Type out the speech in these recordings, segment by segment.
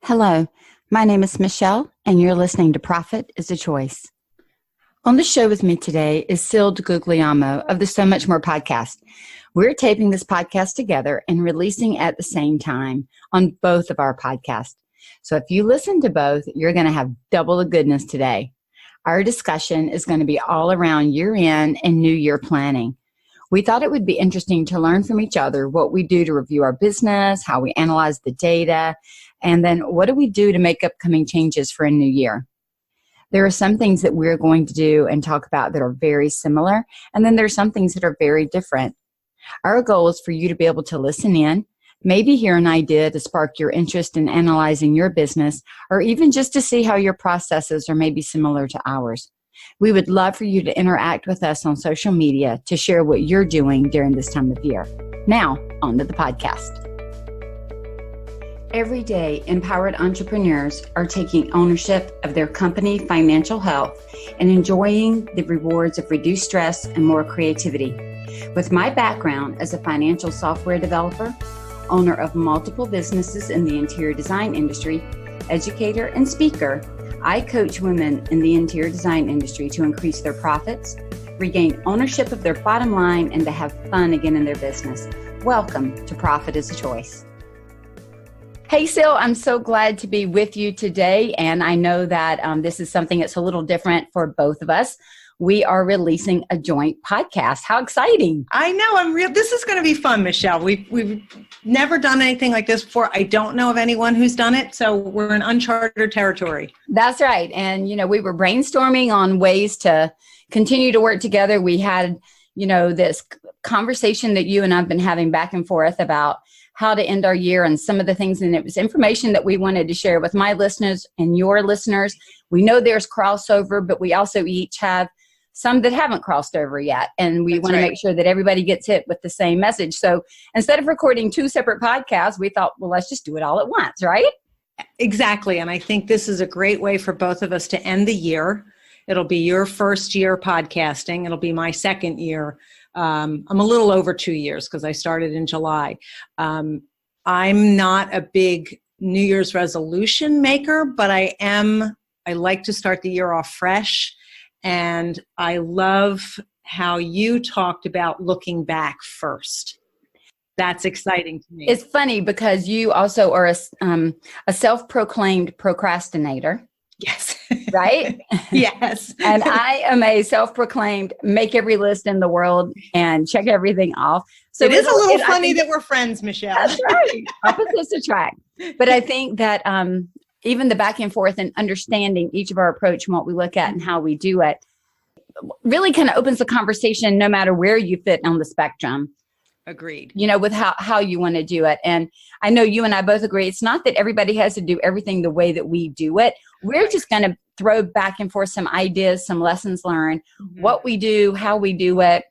Hello, my name is Michele, and you're listening to Profit is a Choice. On the show with me today is Ceil DiGuglielmo of the So Much More podcast. We're taping this podcast together and releasing at the same time on both of our podcasts. So if you listen to both, you're going to have double the goodness today. Our discussion is going to be all around year-end and new year planning. We thought it would be interesting to learn from each other what we do to review our business, how we analyze the data, and then what do we do to make upcoming changes for a new year. There are some things that we're going to do and talk about that are very similar, and then there are some things that are very different. Our goal is for you to be able to listen in, maybe hear an idea to spark your interest in analyzing your business, or even just to see how your processes are maybe similar to ours. We would love for you to interact with us on social media to share what you're doing during this time of year. Now, on to the podcast. Every day, empowered entrepreneurs are taking ownership of their company financial health and enjoying the rewards of reduced stress and more creativity. With my background as a financial software developer, owner of multiple businesses in the interior design industry, educator, and speaker, I coach women in the interior design industry to increase their profits, regain ownership of their bottom line, and to have fun again in their business. Welcome to Profit is a Choice. Hey, Ceil, I'm so glad to be with you today, and I know that this is something that's a little different for both of us. We are releasing a joint podcast. How exciting. I know. This is going to be fun, Michele. We've never done anything like this before. I don't know of anyone who's done it, so we're in uncharted territory. That's right. And, we were brainstorming on ways to continue to work together. We had, this conversation that you and I've been having back and forth about how to end our year and some of the things. And it was information that we wanted to share with my listeners and your listeners. We know there's crossover, but we also each have some that haven't crossed over yet. And we want to make sure that everybody gets hit with the same message. So instead of recording two separate podcasts, we thought, well, let's just do it all at once, right? Exactly. And I think this is a great way for both of us to end the year. It'll be your first year podcasting. It'll be my second year. I'm a little over 2 years because I started in July. I'm not a big New Year's resolution maker, but I like to start the year off fresh. And I love how you talked about looking back first. That's exciting to me. It's funny because you also are a self-proclaimed procrastinator. Yes. Right? Yes. And I am a self-proclaimed make every list in the world and check everything off. So it is a little funny that we're friends, Michele. That's right. Opposites attract. But I think that even the back and forth and understanding each of our approach and what we look at and how we do it really kind of opens the conversation no matter where you fit on the spectrum. Agreed. With how you want to do it. And I know you and I both agree. It's not that everybody has to do everything the way that we do it. We're just going to throw back and forth some ideas, some lessons learned, what we do, how we do it,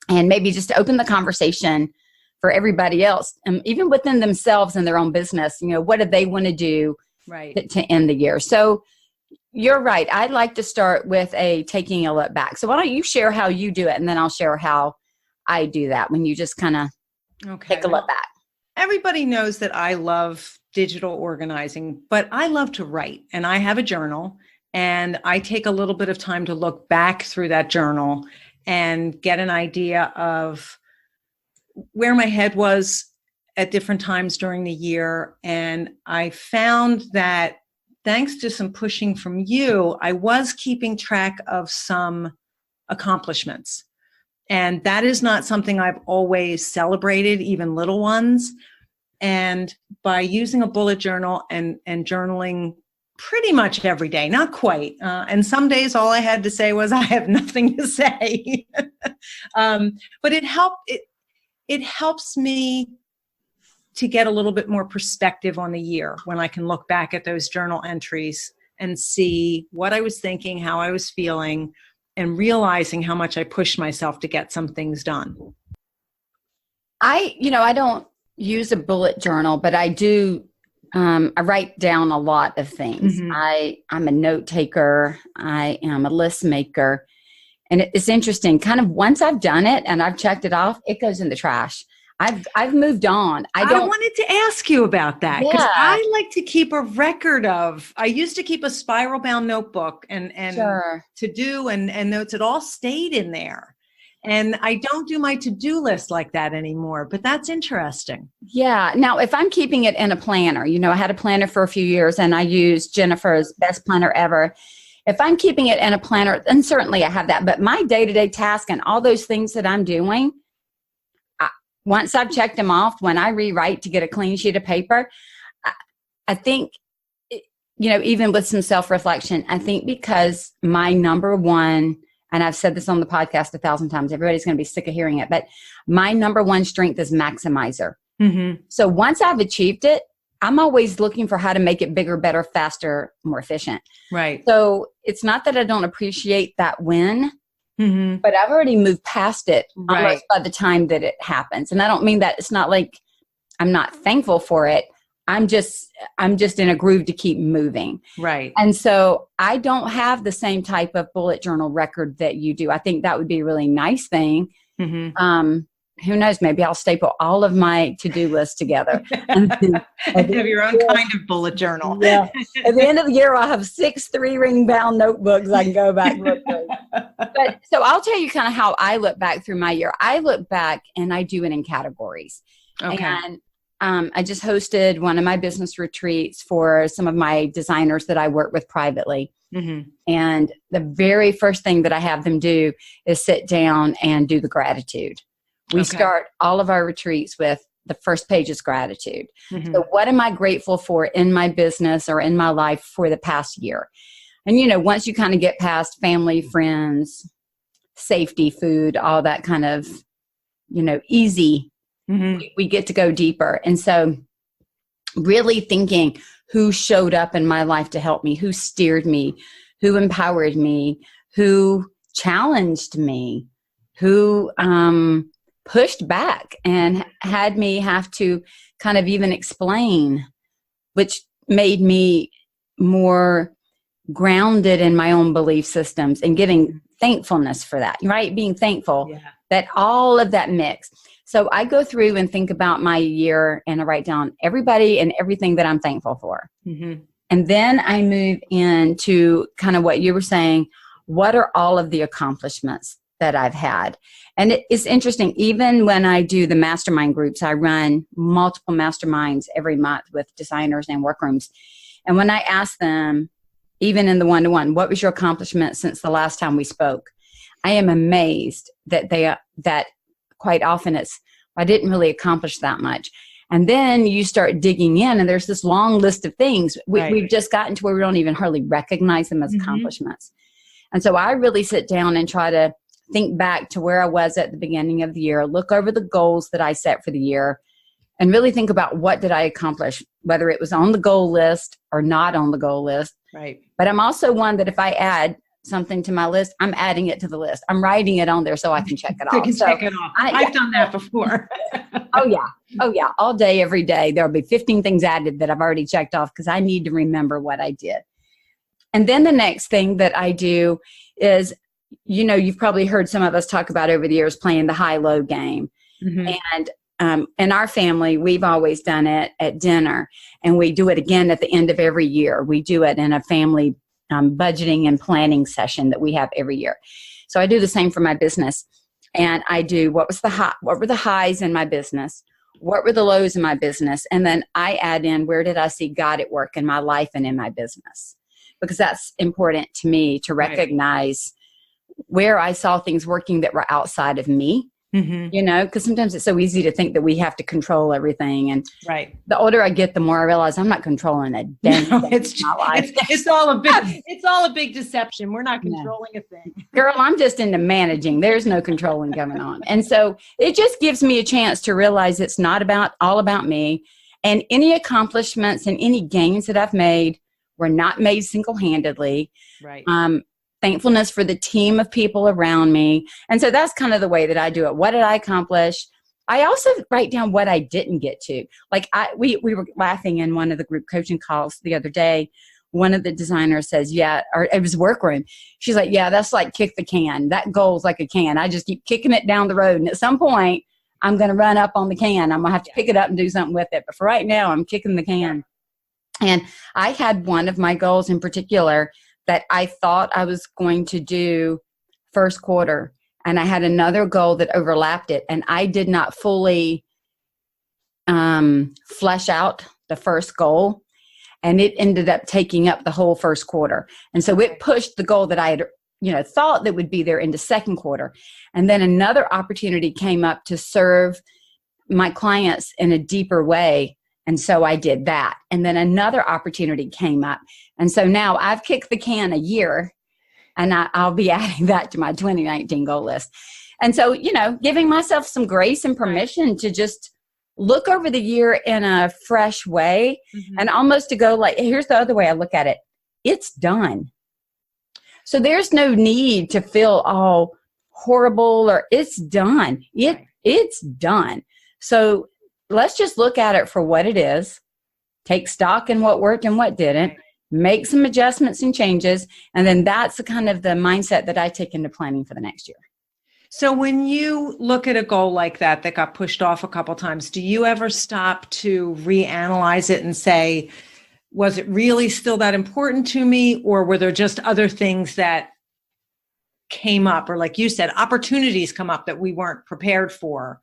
and maybe just to open the conversation for everybody else, even within themselves and their own business. What do they want to do to end the year? So you're right. I'd like to start with taking a look back. So why don't you share how you do it, and then I'll share how I do that when you just kind of take a look back. Everybody knows that I love digital organizing, but I love to write, and I have a journal, and I take a little bit of time to look back through that journal and get an idea of where my head was at different times during the year. And I found that thanks to some pushing from you, I was keeping track of some accomplishments. And that is not something I've always celebrated, even little ones. And by using a bullet journal and journaling pretty much every day, not quite. And some days all I had to say was, I have nothing to say. But it helps me to get a little bit more perspective on the year when I can look back at those journal entries and see what I was thinking, how I was feeling, and realizing how much I pushed myself to get some things done. I don't use a bullet journal, but I do. I write down a lot of things. I'm a note taker. I am a list maker. And it's interesting. Kind of once I've done it and I've checked it off, it goes in the trash. I've moved on. I wanted to ask you about that because I like to keep a record of. I used to keep a spiral bound notebook and Sure. to do and notes. It all stayed in there, and I don't do my to-do list like that anymore. But that's interesting. Yeah. Now, if I'm keeping it in a planner, I had a planner for a few years, and I used Jennifer's Best Planner Ever. If I'm keeping it in a planner, then certainly I have that. But my day-to-day task and all those things that I'm doing, once I've checked them off, when I rewrite to get a clean sheet of paper, I think, even with some self-reflection, I think because my number one, and I've said this on the podcast 1,000 times, everybody's going to be sick of hearing it, but my number one strength is maximizer. Mm-hmm. So once I've achieved it, I'm always looking for how to make it bigger, better, faster, more efficient. Right. So it's not that I don't appreciate that win, mm-hmm. but I've already moved past it right. almost by the time that it happens. And I don't mean that it's not like I'm not thankful for it. I'm just in a groove to keep moving. Right. And so I don't have the same type of bullet journal record that you do. I think that would be a really nice thing. Mm-hmm. Who knows? Maybe I'll staple all of my to-do lists together. And have your own kind of bullet journal. Yeah. At the end of the year, I'll have 6 3-ring bound notebooks I can go back and look through. But so I'll tell you kind of how I look back through my year. I look back and I do it in categories. Okay. And I just hosted one of my business retreats for some of my designers that I work with privately. Mm-hmm. And the very first thing that I have them do is sit down and do the gratitude. We start all of our retreats with the first page is gratitude. Mm-hmm. So what am I grateful for in my business or in my life for the past year? And, once you kind of get past family, friends, safety, food, all that kind of, easy, mm-hmm. we get to go deeper. And so really thinking who showed up in my life to help me, who steered me, who empowered me, who challenged me, who pushed back and had me have to kind of even explain, which made me more grounded in my own belief systems and giving thankfulness for that, right? Being thankful that all of that mix. So I go through and think about my year and I write down everybody and everything that I'm thankful for. Mm-hmm. And then I move into kind of what you were saying. What are all of the accomplishments that I've had? And it's interesting, even when I do the mastermind groups, I run multiple masterminds every month with designers and workrooms. And when I ask them, even in the one-to-one, what was your accomplishment since the last time we spoke? I am amazed that that quite often I didn't really accomplish that much. And then you start digging in and there's this long list of things. We've just gotten to where we don't even hardly recognize them as accomplishments. And so I really sit down and try to think back to where I was at the beginning of the year, look over the goals that I set for the year, and really think about what did I accomplish, whether it was on the goal list or not on the goal list. Right. But I'm also one that if I add something to my list, I'm adding it to the list. I'm writing it on there so I can check it off. You can check it off. I've done that before. Oh, yeah. All day, every day. There'll be 15 things added that I've already checked off because I need to remember what I did. And then the next thing that I do is, you've probably heard some of us talk about over the years playing the high-low game. Mm-hmm. And in our family, we've always done it at dinner. And we do it again at the end of every year. We do it in a family budgeting and planning session that we have every year. So I do the same for my business. And I do what were the highs in my business? What were the lows in my business? And then I add in, where did I see God at work in my life and in my business? Because that's important to me to recognize where I saw things working that were outside of me, because sometimes it's so easy to think that we have to control everything. And the older I get, the more I realize I'm not controlling a damn thing in my life. It's all a big deception. We're not controlling a thing. Girl, I'm just into managing. There's no controlling going on. And so it just gives me a chance to realize it's not all about me. And any accomplishments and any gains that I've made were not made single-handedly. Right. Thankfulness for the team of people around me. And so that's kind of the way that I do it. What did I accomplish? I also write down what I didn't get to. Like we were laughing in one of the group coaching calls the other day. One of the designers says, or it was workroom. She's like, that's like kick the can. That goal's like a can. I just keep kicking it down the road. And at some point I'm going to run up on the can. I'm going to have to pick it up and do something with it. But for right now, I'm kicking the can. And I had one of my goals in particular that I thought I was going to do first quarter. And I had another goal that overlapped it. And I did not fully flesh out the first goal. And it ended up taking up the whole first quarter. And so it pushed the goal that I had thought that would be there into second quarter. And then another opportunity came up to serve my clients in a deeper way. And so I did that. And then another opportunity came up. And so now I've kicked the can a year, and I'll be adding that to my 2019 goal list. And so, giving myself some grace and permission to just look over the year in a fresh way, and almost to go like, here's the other way I look at it. It's done. So there's no need to feel all horrible or it's done. It's done. So let's just look at it for what it is, take stock in what worked and what didn't, make some adjustments and changes. And then that's the kind of the mindset that I take into planning for the next year. So when you look at a goal like that got pushed off a couple times, do you ever stop to reanalyze it and say, was it really still that important to me? Or were there just other things that came up? Or like you said, opportunities come up that we weren't prepared for.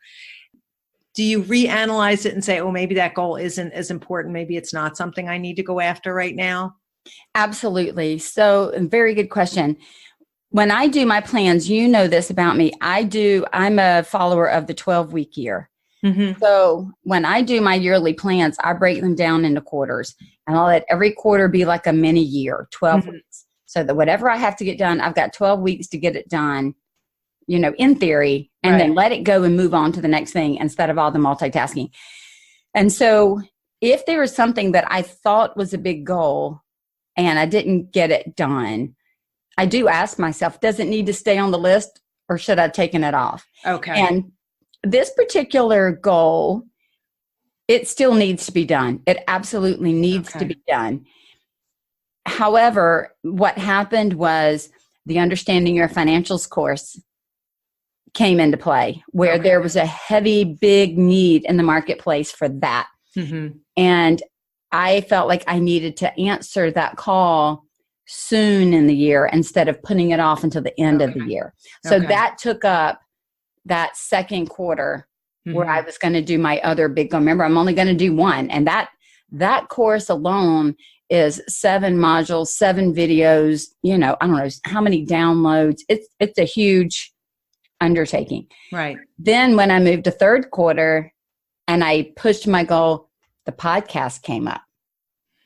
Do you reanalyze it and say, oh, maybe that goal isn't as important. Maybe it's not something I need to go after right now? Absolutely. So very good question. When I do my plans, you know this about me. I'm a follower of the 12-week year. So when I do my yearly plans, I break them down into quarters, and I'll let every quarter be like a mini year, 12 weeks. So that whatever I have to get done, I've got 12 weeks to get it done, in theory, and then let it go and move on to the next thing instead of all the multitasking. And so if there was something that I thought was a big goal and I didn't get it done, I do ask myself, does it need to stay on the list or should I have taken it off? Okay. And this particular goal, it still needs to be done. It absolutely needs to be done. However, what happened was the Understanding Your Financials course came into play, where there was a heavy, big need in the marketplace for that. And I felt like I needed to answer that call soon in the year instead of putting it off until the end of the year. So that took up that second quarter where I was going to do my other big goal. Remember, I'm only going to do one. And that course alone is 7 modules, 7 videos, I don't know how many downloads. It's a huge undertaking. Right. Then when I moved to third quarter and I pushed my goal, the podcast came up.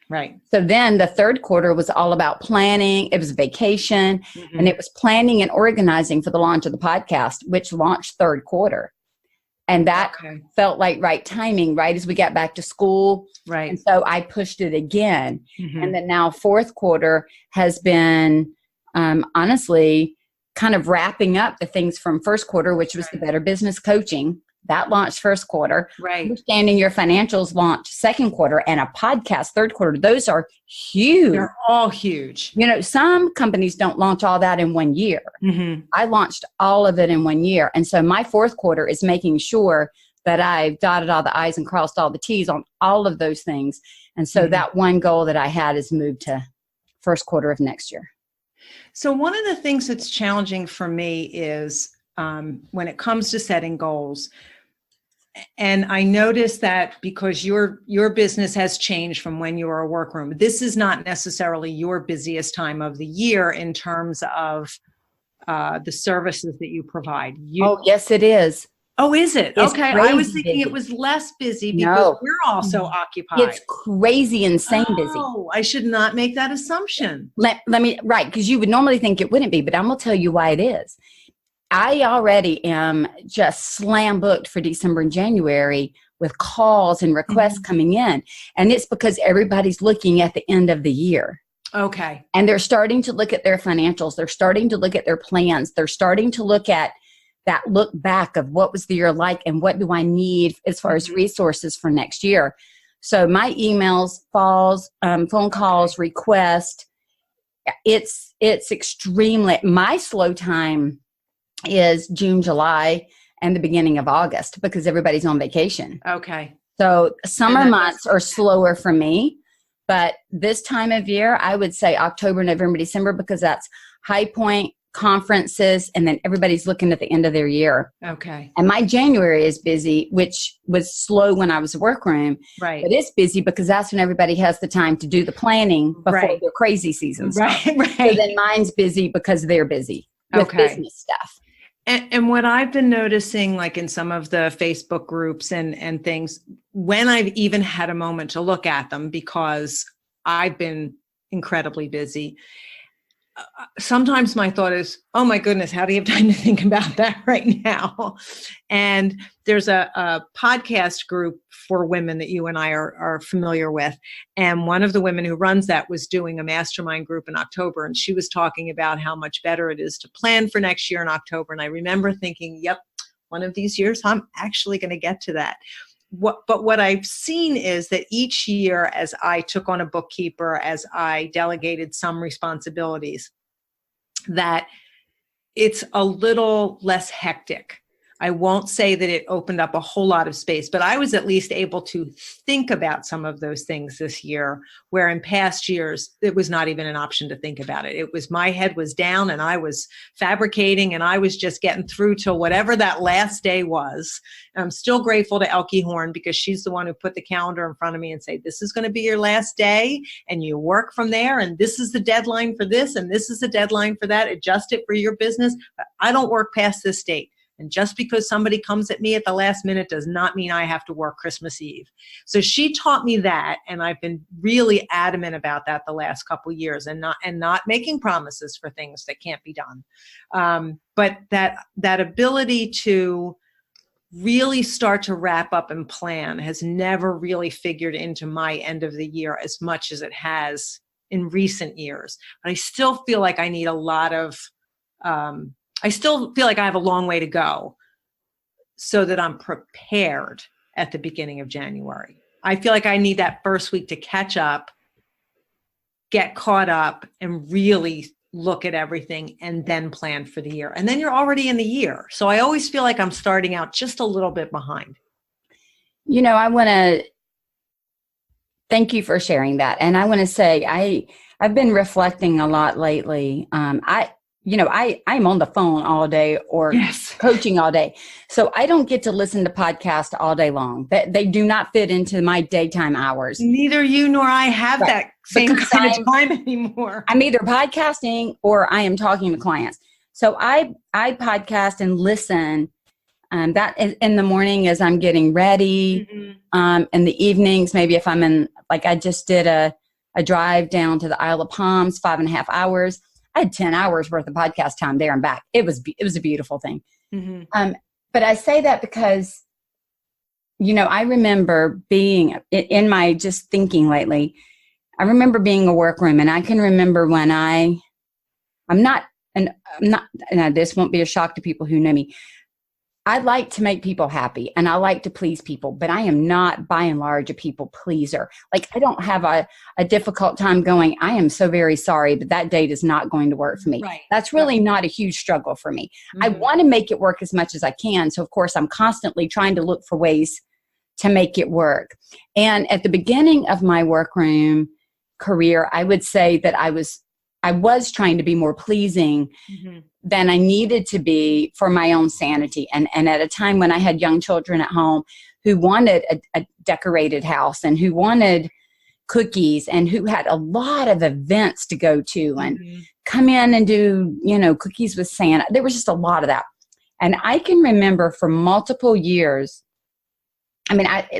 Right. So then the third quarter was all about planning. It was vacation, and it was planning and organizing for the launch of the podcast, which launched third quarter. And that felt like right timing, right as we got back to school. Right. And so I pushed it again. And then now fourth quarter has been, honestly, kind of wrapping up the things from first quarter, which was the Better Business Coaching. That launched first quarter. Right. Understanding Your Financials launched second quarter, and a podcast third quarter. Those are huge. They're all huge. Some companies don't launch all that in 1 year. I launched all of it in 1 year. And so my fourth quarter is making sure that I've dotted all the I's and crossed all the T's on all of those things. And so that one goal that I had is moved to first quarter of next year. So one of the things that's challenging for me is when it comes to setting goals. And I noticed that because your business has changed from when you were a workroom, this is not necessarily your busiest time of the year in terms of the services that you provide. Yes, it is. Oh, is it? It's okay. I was thinking it was less busy because we're also occupied. It's crazy, insane busy. Oh, I should not make that assumption. Let me, right, because you would normally think it wouldn't be, but I'm going to tell you why it is. I already am just slam booked for December and January with calls and requests coming in. And it's because everybody's looking at the end of the year. Okay. And they're starting to look at their financials. They're starting to look at their plans. They're starting to look at that look back of what was the year like and what do I need as far as resources for next year. So my emails, phone calls, requests, it's extremely, my slow time is June, July, and the beginning of August because everybody's on vacation. Okay. So summer months are slower for me, but this time of year, I would say October, November, December, because that's high point conferences, and then everybody's looking at the end of their year. Okay. And my January is busy, which was slow when I was a workroom. Right. But it's busy because that's when everybody has the time to do the planning before their crazy seasons. Right. So then mine's busy because they're busy with business stuff. And what I've been noticing, like in some of the Facebook groups and things, when I've even had a moment to look at them because I've been incredibly busy, sometimes my thought is, oh my goodness, how do you have time to think about that right now? And there's a podcast group for women that you and I are familiar with. And one of the women who runs that was doing a mastermind group in October. And she was talking about how much better it is to plan for next year in October. And I remember thinking, yep, one of these years, I'm actually going to get to that. But what I've seen is that each year, as I took on a bookkeeper, as I delegated some responsibilities, that it's a little less hectic. I won't say that it opened up a whole lot of space, but I was at least able to think about some of those things this year, where in past years, it was not even an option to think about it. It was, my head was down and I was fabricating and I was just getting through till whatever that last day was. And I'm still grateful to Elke Horn because she's the one who put the calendar in front of me and say, this is going to be your last day and you work from there. And this is the deadline for this. And this is the deadline for that. Adjust it for your business. I don't work past this date. And just because somebody comes at me at the last minute does not mean I have to work Christmas Eve. So she taught me that, and I've been really adamant about that the last couple of years, and not making promises for things that can't be done. But that ability to really start to wrap up and plan has never really figured into my end of the year as much as it has in recent years. But I still feel like I need a lot of I still feel like I have a long way to go so that I'm prepared at the beginning of January. I feel like I need that first week to catch up, get caught up, and really look at everything and then plan for the year. And then you're already in the year. So I always feel like I'm starting out just a little bit behind. You know, I want to thank you for sharing that. And I want to say I've been reflecting a lot lately. I'm on the phone all day or coaching all day. So I don't get to listen to podcasts all day long. They do not fit into my daytime hours. Neither you nor I have that same kind of time anymore. I'm either podcasting or I am talking to clients. So I podcast and listen that in the morning as I'm getting ready. Mm-hmm. In the evenings, maybe if I'm in, like I just did a drive down to the Isle of Palms, 5.5 hours. I had 10 hours worth of podcast time there and back. It was a beautiful thing. Mm-hmm. But I say that because, I remember being in my just thinking lately, I remember being a workroom, and I can remember when I'm not, and this won't be a shock to people who know me. I like to make people happy and I like to please people, but I am not by and large a people pleaser. Like I don't have a difficult time going, I am so very sorry, but that date is not going to work for me. Right. That's really not a huge struggle for me. Mm-hmm. I want to make it work as much as I can. So of course I'm constantly trying to look for ways to make it work. And at the beginning of my workroom career, I would say that I was trying to be more pleasing mm-hmm. than I needed to be for my own sanity. And at a time when I had young children at home who wanted a decorated house and who wanted cookies and who had a lot of events to go to and mm-hmm. come in and do, cookies with Santa. There was just a lot of that. And I can remember for multiple years,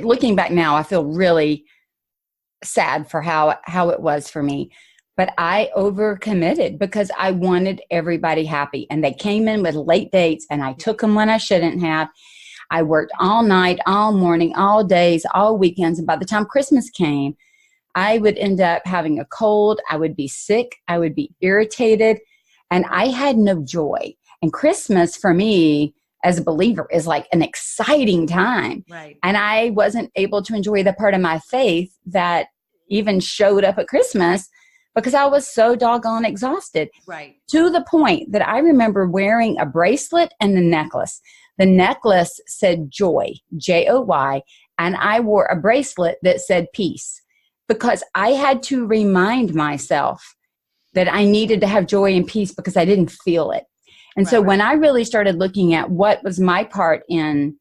looking back now, I feel really sad for how it was for me. But I overcommitted because I wanted everybody happy. And they came in with late dates and I took them when I shouldn't have. I worked all night, all morning, all days, all weekends. And by the time Christmas came, I would end up having a cold. I would be sick. I would be irritated. And I had no joy. And Christmas for me as a believer is like an exciting time. Right. And I wasn't able to enjoy the part of my faith that even showed up at Christmas because I was so doggone exhausted. Right. To the point that I remember wearing a bracelet and a necklace. The necklace said joy, Joy, and I wore a bracelet that said peace, because I had to remind myself that I needed to have joy and peace because I didn't feel it. And so when I really started looking at what was my part in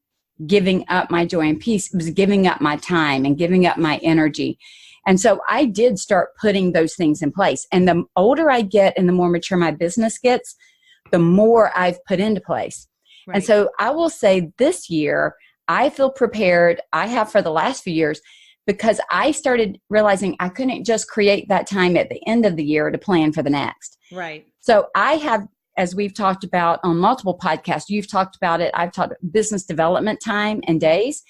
giving up my joy and peace, it was giving up my time and giving up my energy. And so I did start putting those things in place. And the older I get and the more mature my business gets, the more I've put into place. Right. And so I will say this year, I feel prepared. I have for the last few years, because I started realizing I couldn't just create that time at the end of the year to plan for the next. Right. So I have, as we've talked about on multiple podcasts, you've talked about it, I've talked business development time and days.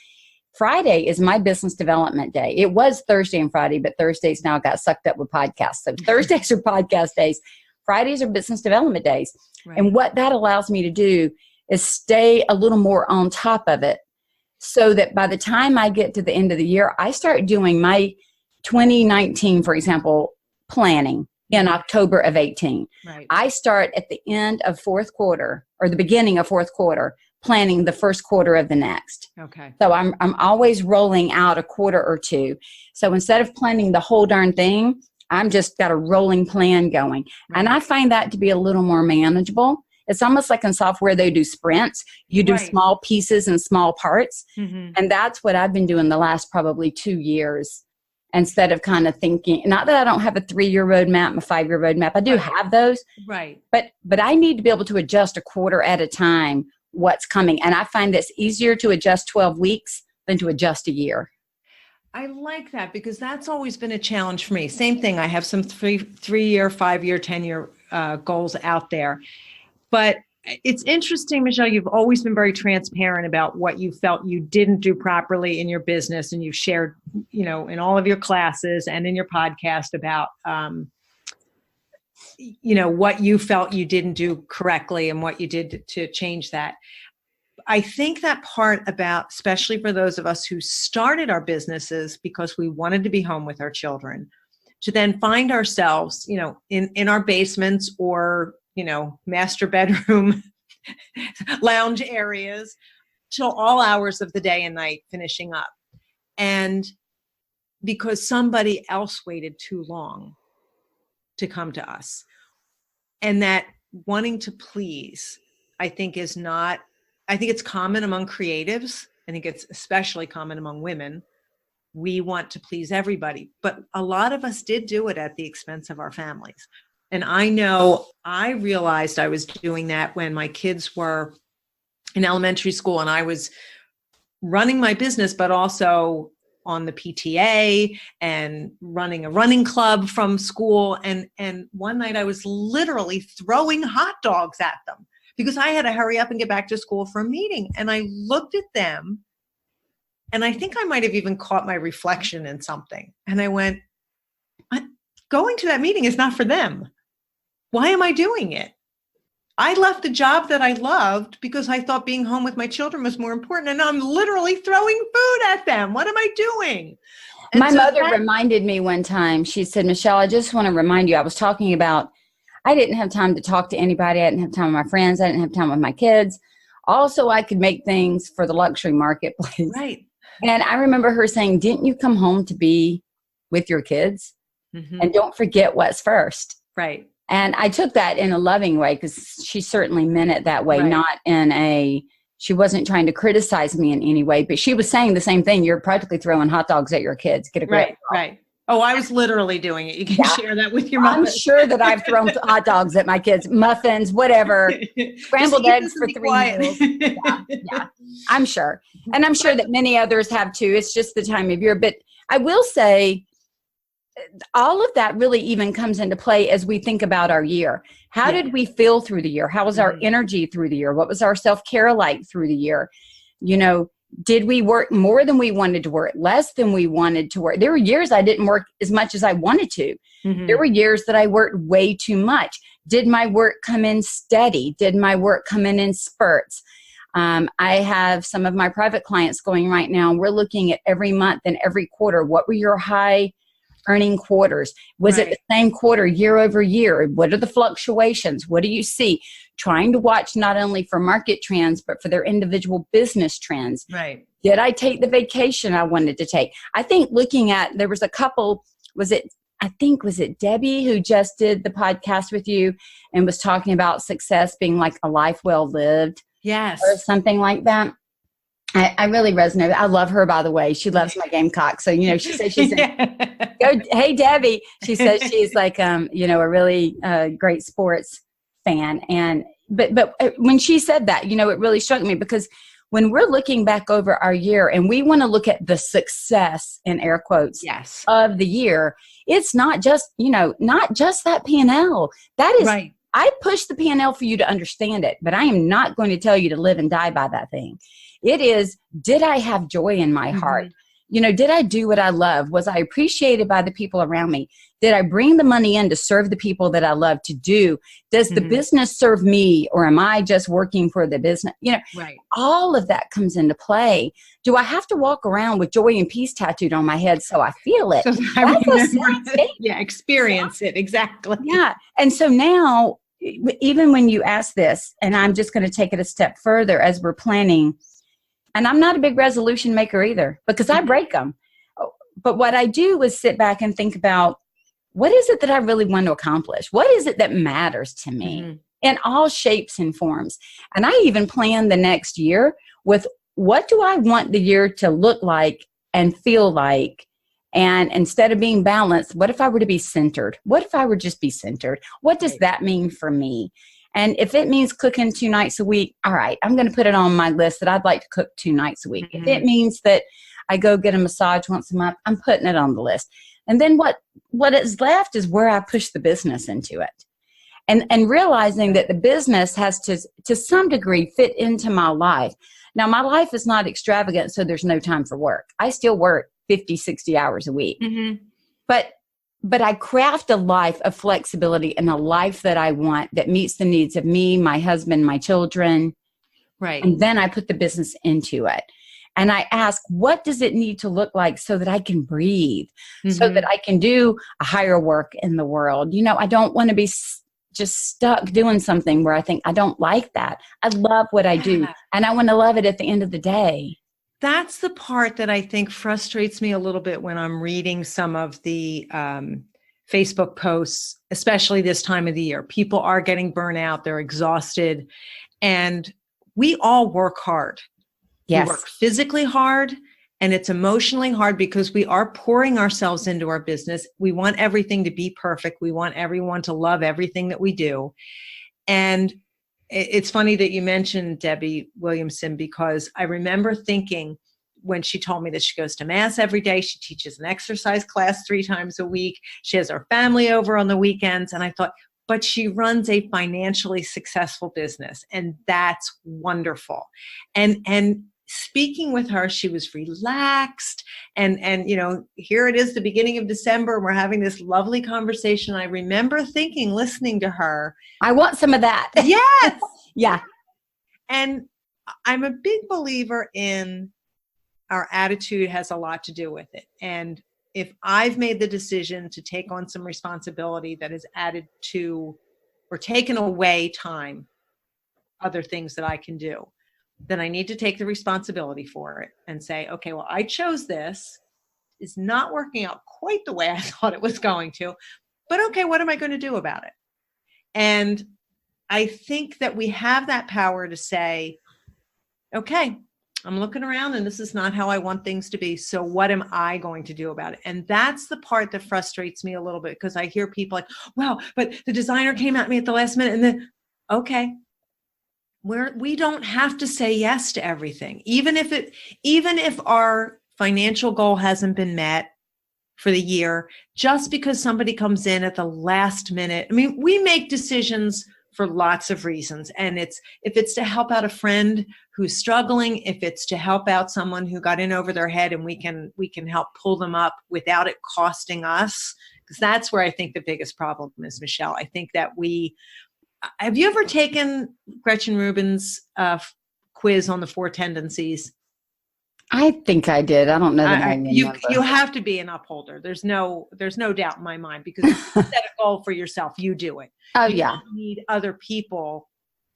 Friday is my business development day. It was Thursday and Friday, but Thursdays now got sucked up with podcasts. So Thursdays are podcast days. Fridays are business development days. Right. And what that allows me to do is stay a little more on top of it, so that by the time I get to the end of the year, I start doing my 2019, for example, planning in October of 18. Right. I start at the end of fourth quarter or the beginning of fourth quarter, planning the first quarter of the next. Okay. So I'm always rolling out a quarter or two. So instead of planning the whole darn thing, I'm just got a rolling plan going. Right. And I find that to be a little more manageable. It's almost like in software, they do sprints. You do small pieces and small parts. Mm-hmm. And that's what I've been doing the last probably 2 years, instead of kind of thinking, not that I don't have a 3-year roadmap, a 5-year roadmap. I do have those. Right. But I need to be able to adjust a quarter at a time what's coming. And I find it's easier to adjust 12 weeks than to adjust a year. I like that, because that's always been a challenge for me. Same thing. I have some 3-year, 5-year, 10-year goals out there. But it's interesting, Michele, you've always been very transparent about what you felt you didn't do properly in your business. And you've shared, in all of your classes and in your podcast about, what you felt you didn't do correctly and what you did to change that. I think that part about, especially for those of us who started our businesses because we wanted to be home with our children, to then find ourselves, in our basements or master bedroom lounge areas till all hours of the day and night finishing up. And because somebody else waited too long to come to us. And that wanting to please, I think it's common among creatives. I think it's especially common among women. We want to please everybody, but a lot of us did do it at the expense of our families. And I know I realized I was doing that when my kids were in elementary school and I was running my business, but also on the PTA and running a running club from school. And one night I was literally throwing hot dogs at them because I had to hurry up and get back to school for a meeting. And I looked at them, and I think I might have even caught my reflection in something. And I went, going to that meeting is not for them. Why am I doing it? I left a job that I loved because I thought being home with my children was more important. And I'm literally throwing food at them. What am I doing? And my mother reminded me one time, she said, Michele, I just want to remind you, I was talking about, I didn't have time to talk to anybody. I didn't have time with my friends. I didn't have time with my kids. Also, I could make things for the luxury marketplace. Right. And I remember her saying, didn't you come home to be with your kids? Mm-hmm. And don't forget what's first. Right. And I took that in a loving way, because she certainly meant it that way, not in she wasn't trying to criticize me in any way, but she was saying the same thing. You're practically throwing hot dogs at your kids. Get a grip. Right. Oh, I was literally doing it. You can share that with your mom. I'm sure that I've thrown hot dogs at my kids, muffins, whatever, scrambled eggs for 3 meals. Yeah, I'm sure. And I'm sure that many others have too. It's just the time of year. But I will say, all of that really even comes into play as we think about our year. How did we feel through the year? How was our energy through the year? What was our self-care like through the year? Did we work more than we wanted to work, less than we wanted to work? There were years I didn't work as much as I wanted to. Mm-hmm. There were years that I worked way too much. Did my work come in steady? Did my work come in spurts? I have some of my private clients going right now. We're looking at every month and every quarter. What were your high turning quarters? Was it Right. the same quarter year over year? What are the fluctuations? What do you see? Trying to watch not only for market trends, but for their individual business trends. Right. Did I take the vacation I wanted to take? I think looking at, there was a couple, was it Debbie who just did the podcast with you and was talking about success being like a life well lived Yes. or something like that? I really resonate. I love her, by the way. She loves my Gamecock. So, she says she's hey, Debbie. She says she's like, a really great sports fan. But when she said that, it really struck me, because when we're looking back over our year and we want to look at the success, in air quotes, yes, of the year, it's not just, not just that P&L. That is, right. I push the P&L for you to understand it, but I am not going to tell you to live and die by that thing. It is, did I have joy in my heart? Did I do what I love? Was I appreciated by the people around me? Did I bring the money in to serve the people that I love to do? Does the business serve me, or am I just working for the business? Right. All of that comes into play. Do I have to walk around with joy and peace tattooed on my head so I feel it? Experience it. Exactly. Yeah. And so now, even when you ask this, and I'm just going to take it a step further as we're planning, and I'm not a big resolution maker either, because I break them. But what I do is sit back and think about, what is it that I really want to accomplish? What is it that matters to me in all shapes and forms? And I even plan the next year with, what do I want the year to look like and feel like? And instead of being balanced, what if I were to be centered? What if I were just be centered? What does that mean for me? And if it means cooking 2 nights a week, all right, I'm going to put it on my list that I'd like to cook 2 nights a week. If it means that I go get a massage once a month, I'm putting it on the list. And then what is left is where I push the business into it. And realizing that the business has to some degree fit into my life. Now, my life is not extravagant, so there's no time for work. I still work 50, 60 hours a week. But I craft a life of flexibility and a life that I want, that meets the needs of me, my husband, my children. Right. And then I put the business into it. And I ask, what does it need to look like so that I can breathe, so that I can do a higher work in the world? I don't want to be just stuck doing something where I think, I don't like that. I love what I do, and I want to love it at the end of the day. That's the part that I think frustrates me a little bit when I'm reading some of the Facebook posts, especially this time of the year. People are getting burnt out. They're exhausted. And we all work hard. Yes. We work physically hard, and it's emotionally hard, because we are pouring ourselves into our business. We want everything to be perfect. We want everyone to love everything that we do. And it's funny that you mentioned Debbie Williamson, because I remember thinking, when she told me that she goes to mass every day, she teaches an exercise class 3 times a week, she has her family over on the weekends. And I thought, but she runs a financially successful business, and that's wonderful. And speaking with her, she was relaxed, and here it is, the beginning of December, and we're having this lovely conversation. I remember thinking, listening to her, I want some of that. Yes. Yeah. And I'm a big believer in our attitude has a lot to do with it. And if I've made the decision to take on some responsibility that has added to or taken away time, other things that I can do, then I need to take the responsibility for it and say, okay, well, I chose this. It's not working out quite the way I thought it was going to, but okay, what am I going to do about it? And I think that we have that power to say, okay, I'm looking around and this is not how I want things to be. So what am I going to do about it? And that's the part that frustrates me a little bit, because I hear people like, wow, but the designer came at me at the last minute. And then, okay, we don't have to say yes to everything. Even if our financial goal hasn't been met for the year, just because somebody comes in at the last minute. I mean, we make decisions for lots of reasons. And if it's to help out a friend who's struggling, if it's to help out someone who got in over their head, and we can help pull them up without it costing us, because that's where I think the biggest problem is, Michele. I think that have you ever taken Gretchen Rubin's quiz on the 4 tendencies? I think I did. I don't know that I you remember. have to be an upholder. There's no doubt in my mind, because if you set a goal for yourself, you do it. Oh, You yeah. don't need other people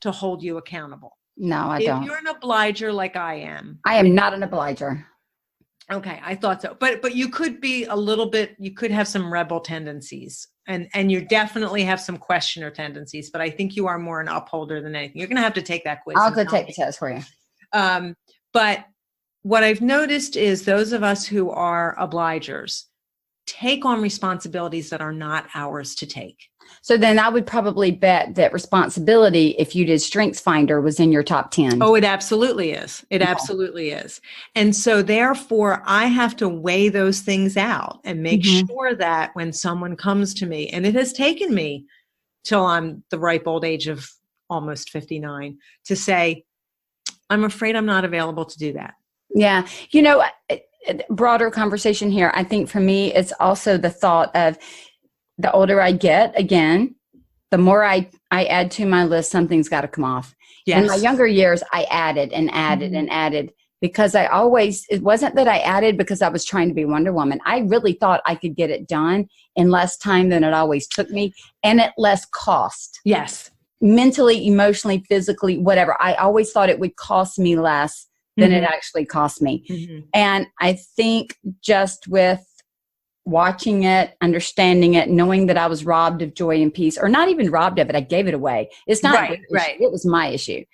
to hold you accountable. No, I If don't. you're an obliger like I am. I am not an obliger. Okay, I thought so. But you could be a little bit, you could have some rebel tendencies, and you definitely have some questioner tendencies, but I think you are more an upholder than anything. You're going to have to take that quiz. I'll go take the test for you. But what I've noticed is those of us who are obligers take on responsibilities that are not ours to take. So then I would probably bet that responsibility, if you did Strengths Finder, was in your top 10. Oh, it absolutely is. It absolutely is. And so therefore, I have to weigh those things out and make sure that when someone comes to me, and it has taken me till I'm the ripe old age of almost 59 to say, I'm afraid I'm not available to do that. Yeah. Broader conversation here. I think for me, it's also the thought of the older I get, again, the more I add to my list, something's got to come off. Yes. In my younger years, I added and added and added, because it wasn't that I added because I was trying to be Wonder Woman. I really thought I could get it done in less time than it always took me, and at less cost. Yes. Mentally, emotionally, physically, whatever. I always thought it would cost me less than it actually cost me. And I think just with watching it, understanding it, knowing that I was robbed of joy and peace, or not even robbed of it, I gave it away. It's not right. It was my issue.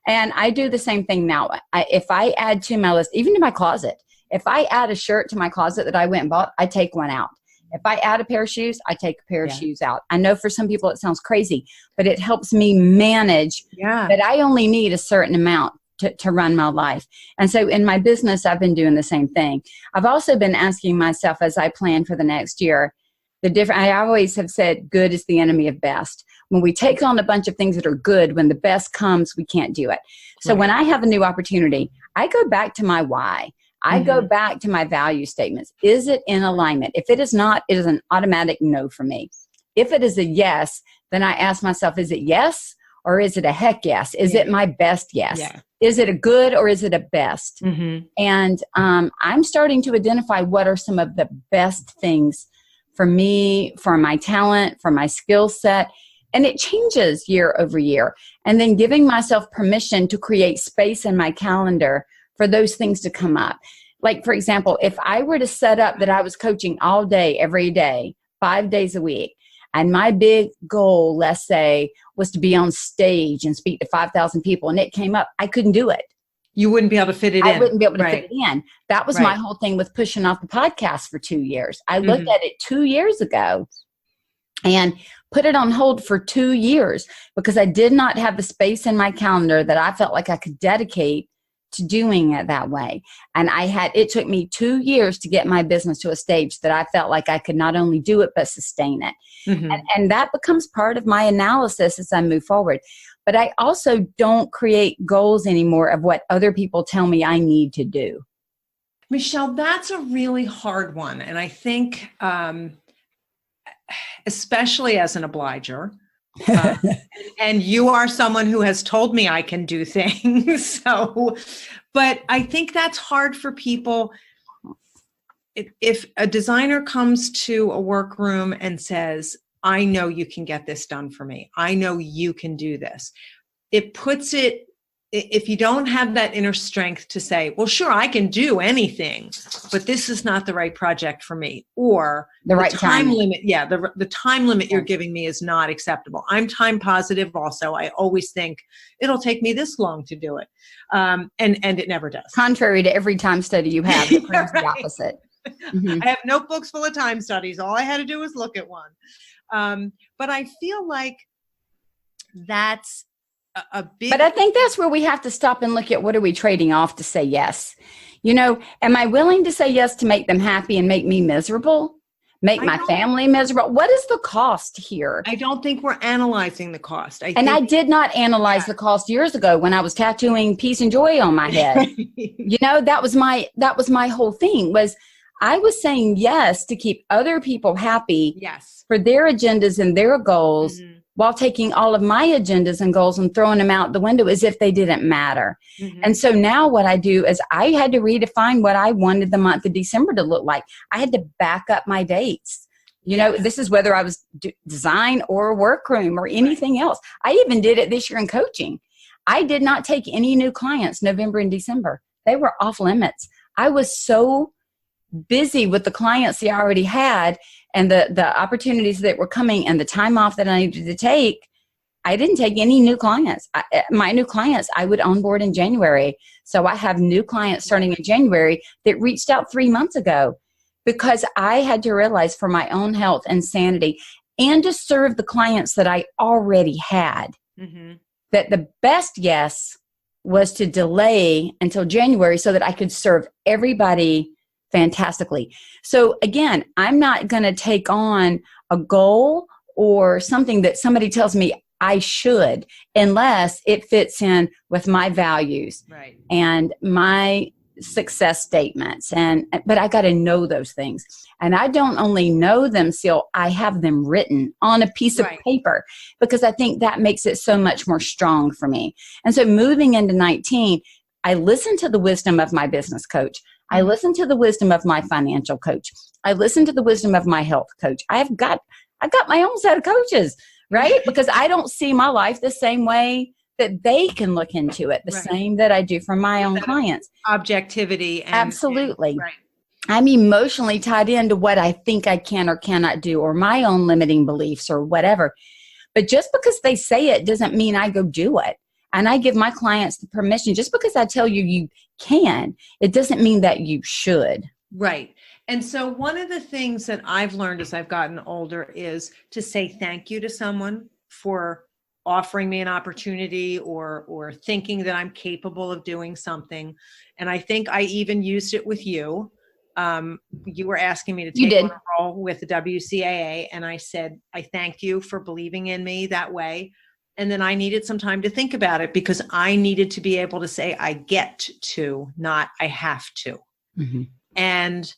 And I do the same thing now. If I add to my list, even to my closet, if I add a shirt to my closet that I went and bought, I take one out. If I add a pair of shoes, I take a pair of shoes out. I know for some people it sounds crazy, but it helps me manage that I only need a certain amount to run my life. And so in my business, I've been doing the same thing. I've also been asking myself, as I plan for the next year, I always have said, good is the enemy of best. When we take on a bunch of things that are good, when the best comes, we can't do it. So when I have a new opportunity, I go back to my why. I go back to my value statements. Is it in alignment? If it is not, it is an automatic no for me. If it is a yes, then I ask myself, is it yes? Or is it a heck yes? Is it my best yes? Yeah. Is it a good or is it a best? And I'm starting to identify what are some of the best things for me, for my talent, for my skill set. And it changes year over year. And then giving myself permission to create space in my calendar for those things to come up. Like, for example, if I were to set up that I was coaching all day, every day, 5 days a week, and my big goal, let's say, was to be on stage and speak to 5,000 people, and it came up, I couldn't do it. You wouldn't be able to fit it in. I wouldn't be able to fit it in. That was my whole thing with pushing off the podcast for 2 years. I looked at it 2 years ago and put it on hold for 2 years because I did not have the space in my calendar that I felt like I could dedicate to doing it that way. And it took me 2 years to get my business to a stage that I felt like I could not only do it, but sustain it. And that becomes part of my analysis as I move forward. But I also don't create goals anymore of what other people tell me I need to do. Michele, that's a really hard one. And I think, especially as an obliger, and you are someone who has told me I can do things. But I think that's hard for people. If a designer comes to a workroom and says, I know you can get this done for me. I know you can do this. It puts it, if you don't have that inner strength to say, well, sure, I can do anything, but this is not the right project for me, or the right time limit. Yeah. The time limit you're giving me is not acceptable. I'm time positive also. I always think it'll take me this long to do it. And it never does. Contrary to every time study you have, it proves the opposite. I have notebooks full of time studies. All I had to do was look at one. But I feel like that's a big... But I think that's where we have to stop and look at what are we trading off to say yes. Am I willing to say yes to make them happy and make me miserable? Make my family miserable? What is the cost here? I don't think we're analyzing the cost. I did not analyze the cost years ago when I was tattooing peace and joy on my head. That was my whole thing was I was saying yes to keep other people happy for their agendas and their goals while taking all of my agendas and goals and throwing them out the window as if they didn't matter. Mm-hmm. And so now what I do is I had to redefine what I wanted the month of December to look like. I had to back up my dates. You know, this is whether I was design or workroom or anything else. I even did it this year in coaching. I did not take any new clients November and December. They were off limits. I was so busy with the clients that I already had and the opportunities that were coming and the time off that I needed to take. I didn't take any new clients. My new clients, I would onboard in January. So I have new clients starting in January that reached out 3 months ago because I had to realize for my own health and sanity and to serve the clients that I already had, that the best yes was to delay until January so that I could serve everybody fantastically. So again, I'm not going to take on a goal or something that somebody tells me I should unless it fits in with my values and my success statements. But I got to know those things. And I don't only know them, Ceil, I have them written on a piece of paper because I think that makes it so much more strong for me. And so moving into 19, I listened to the wisdom of my business coach. I listened to the wisdom of my financial coach. I listened to the wisdom of my health coach. I've got my own set of coaches, right? Because I don't see my life the same way that they can look into it, the same that I do for my own clients. Objectivity. Absolutely. I'm emotionally tied into what I think I can or cannot do or my own limiting beliefs or whatever. But just because they say it doesn't mean I go do it. And I give my clients the permission. Just because I tell you you can, it doesn't mean that you should. Right. And so one of the things that I've learned as I've gotten older is to say thank you to someone for offering me an opportunity or thinking that I'm capable of doing something. And I think I even used it with you. You were asking me to take on a role with the WCAA. And I said, I thank you for believing in me that way. And then I needed some time to think about it because I needed to be able to say, I get to, not I have to. Mm-hmm. And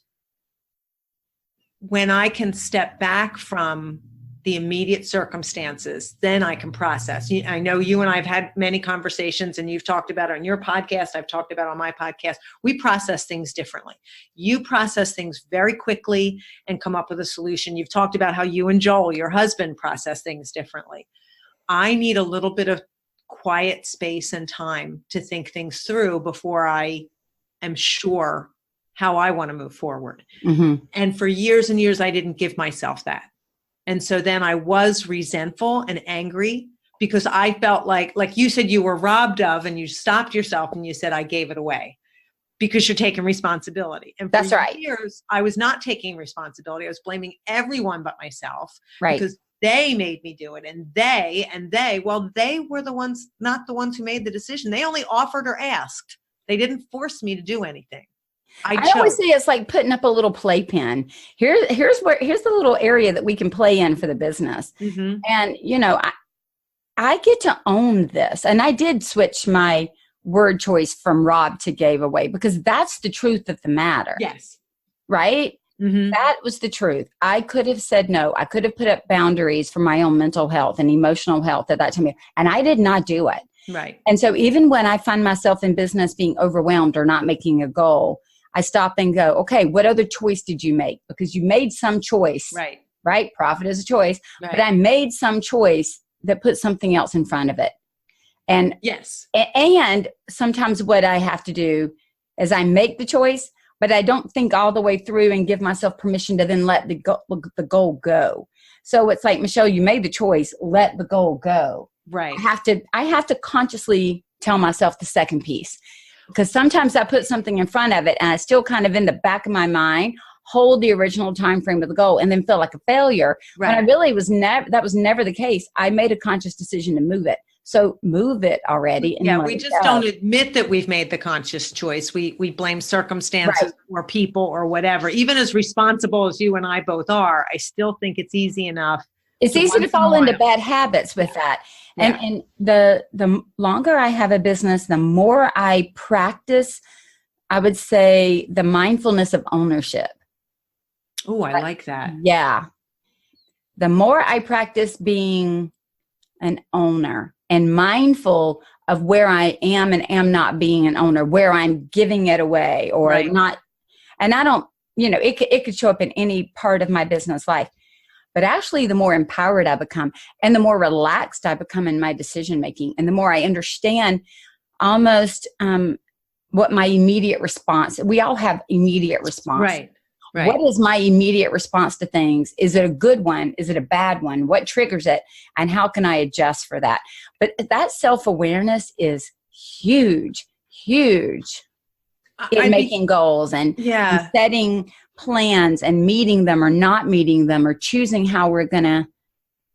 when I can step back from the immediate circumstances, then I can process. I know you and I have had many conversations and you've talked about it on your podcast. I've talked about it on my podcast. We process things differently. You process things very quickly and come up with a solution. You've talked about how you and Joel, your husband, process things differently. I need a little bit of quiet space and time to think things through before I am sure how I want to move forward. Mm-hmm. And for years and years, I didn't give myself that. And so then I was resentful and angry because I felt like you said you were robbed of, and you stopped yourself and you said, I gave it away because you're taking responsibility. And for years, I was not taking responsibility. I was blaming everyone but myself because they made me do it. And they were the ones, not the ones who made the decision. They only offered or asked. They didn't force me to do anything. I always say it's like putting up a little playpen. Here's the little area that we can play in for the business. Mm-hmm. And, I get to own this. And I did switch my word choice from rob to gave away because that's the truth of the matter. Yes. Right? Mm-hmm. That was the truth. I could have said no. I could have put up boundaries for my own mental health and emotional health at that time. And I did not do it. Right. And so even when I find myself in business being overwhelmed or not making a goal, I stop and go, okay, what other choice did you make? Because you made some choice, right? Profit is a choice, but I made some choice that put something else in front of it. And and sometimes what I have to do is I make the choice, but I don't think all the way through and give myself permission to then let the goal go. So it's like, Michele, you made the choice, let the goal go. Right. I have to consciously tell myself the second piece. Because sometimes I put something in front of it and I still kind of in the back of my mind hold the original time frame of the goal and then feel like a failure. Right. When I really that was never the case. I made a conscious decision to move it. So move it already. And we just don't admit that we've made the conscious choice. We blame circumstances or people or whatever. Even as responsible as you and I both are, I still think it's easy enough. It's easy to fall into bad habits with that. And the longer I have a business, the more I practice, I would say, the mindfulness of ownership. Oh, I like that. Yeah. The more I practice being an owner and mindful of where I am and am not being an owner, where I'm giving it away or not. And I don't, it could show up in any part of my business life. But actually, the more empowered I become and the more relaxed I become in my decision making, and the more I understand almost what my immediate response, we all have immediate response. Right. What is my immediate response to things? Is it a good one? Is it a bad one? What triggers it? And how can I adjust for that? But that self-awareness is huge, huge in making goals and setting plans and meeting them or not meeting them or choosing how we're going to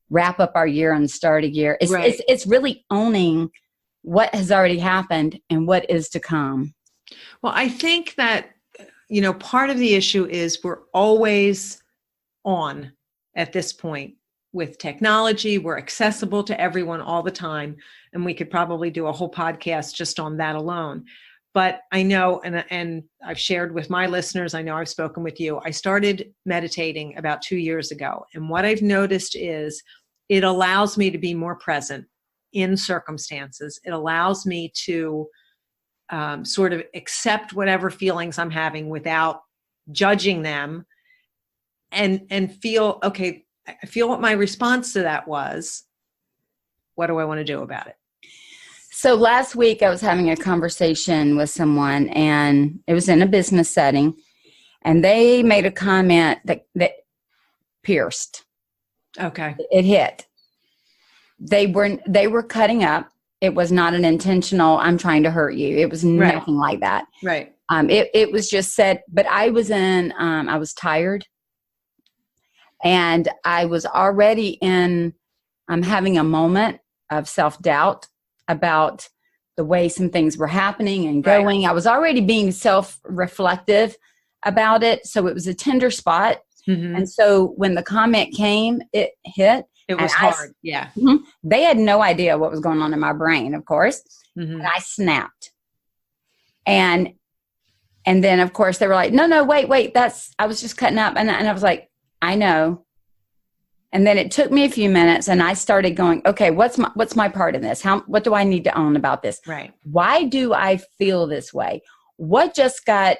wrap up our year and start a year. It's really owning what has already happened and what is to come. Well, I think that, part of the issue is we're always on at this point with technology. We're accessible to everyone all the time. And we could probably do a whole podcast just on that alone. But I know, and I've shared with my listeners, I know I've spoken with you, I started meditating about 2 years ago. And what I've noticed is it allows me to be more present in circumstances. It allows me to sort of accept whatever feelings I'm having without judging them and feel, okay, I feel what my response to that was. What do I want to do about it? So last week I was having a conversation with someone, and it was in a business setting, and they made a comment that pierced. Okay. It hit. They were cutting up. It was not an intentional, I'm trying to hurt you. It was nothing like that. Right. It was just said, but I was I was tired, and I was already having a moment of self-doubt about the way some things were happening and going. Right. I was already being self-reflective about it. So it was a tender spot. Mm-hmm. And so when the comment came, it hit. It was hard. Yeah. They had no idea what was going on in my brain, of course. Mm-hmm. And I snapped. And then of course they were like, no, wait, I was just cutting up. And I was like, I know. And then it took me a few minutes, and I started going, okay, what's my part in this? What do I need to own about this? Right. Why do I feel this way? What just got,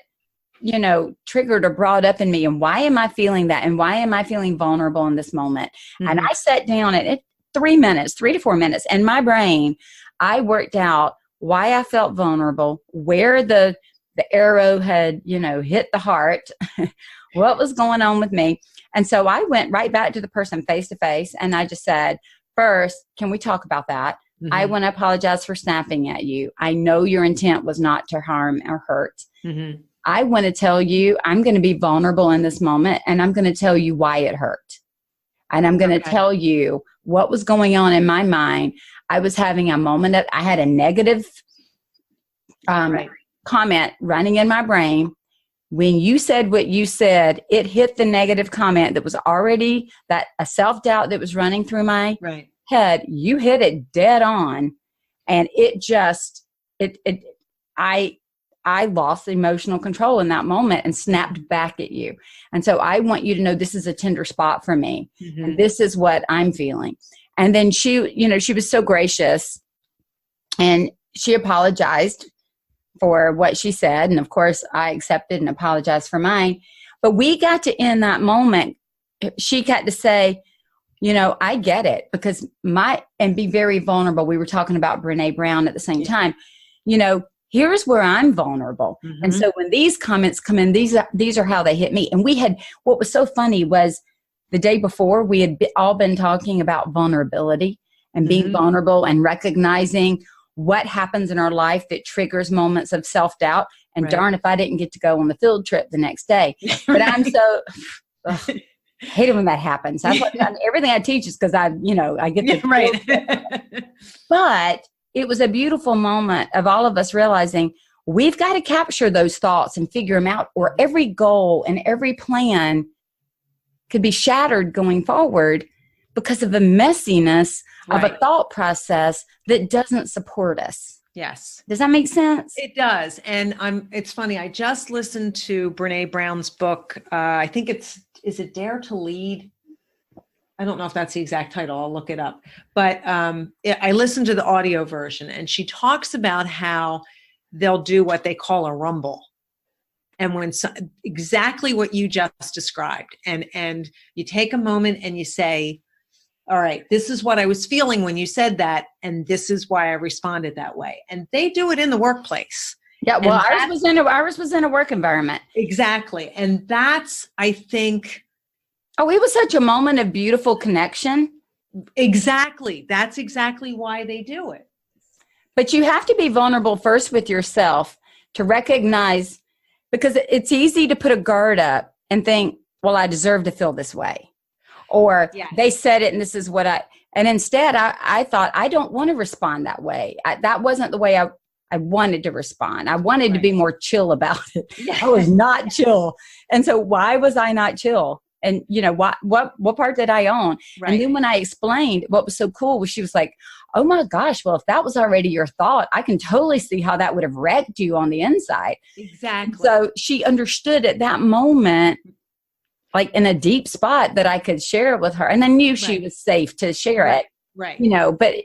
triggered or brought up in me? And why am I feeling that? And why am I feeling vulnerable in this moment? Mm-hmm. And I sat down at 3 to 4 minutes, and my brain, I worked out why I felt vulnerable, where the arrow had, hit the heart, what was going on with me. And so I went right back to the person face to face, and I just said, first, can we talk about that? Mm-hmm. I want to apologize for snapping at you. I know your intent was not to harm or hurt. Mm-hmm. I want to tell you, I'm going to be vulnerable in this moment, and I'm going to tell you why it hurt. And I'm going to tell you what was going on in my mind. I was having a moment that I had a negative comment running in my brain. When you said what you said, it hit the negative comment that was already a self-doubt that was running through my head. You hit it dead on. And it just, I lost emotional control in that moment and snapped back at you. And so I want you to know this is a tender spot for me. Mm-hmm. And this is what I'm feeling. And then she was so gracious, and she apologized for what she said. And of course I accepted and apologized for mine. But we got to end that moment. She got to say, I get it, because and be very vulnerable. We were talking about Brene Brown at the same time. Here's where I'm vulnerable. Mm-hmm. And so when these comments come in, these are how they hit me. And what was so funny was the day before, we had all been talking about vulnerability and being vulnerable and recognizing what happens in our life that triggers moments of self-doubt. And darn if I didn't get to go on the field trip the next day. But I'm so hate it when that happens. Everything I teach is because I get to But it was a beautiful moment of all of us realizing we've got to capture those thoughts and figure them out, or every goal and every plan could be shattered going forward because of the messiness of a thought process that doesn't support us. Yes. Does that make sense? It does. And it's funny. I just listened to Brene Brown's book. I think is it Dare to Lead? I don't know if that's the exact title. I'll look it up. But I listened to the audio version, and she talks about how they'll do what they call a rumble. And exactly what you just described. And you take a moment and you say, all right, this is what I was feeling when you said that, and this is why I responded that way. And they do it in the workplace. Yeah, well, ours was in a work environment. Exactly. And that's, I think... Oh, it was such a moment of beautiful connection. Exactly. That's exactly why they do it. But you have to be vulnerable first with yourself to recognize, because it's easy to put a guard up and think, well, I deserve to feel this way. Or they said it and this is what and instead I thought, I don't want to respond that way. That wasn't the way I wanted to respond. I wanted to be more chill about it. I was not chill. And so why was I not chill? And what part did I own? Right. And then when I explained, what was so cool was she was like, oh my gosh, well, if that was already your thought, I can totally see how that would have wrecked you on the inside. Exactly. So she understood at that moment, like in a deep spot, that I could share it with her. And I knew she was safe to share it. Right. But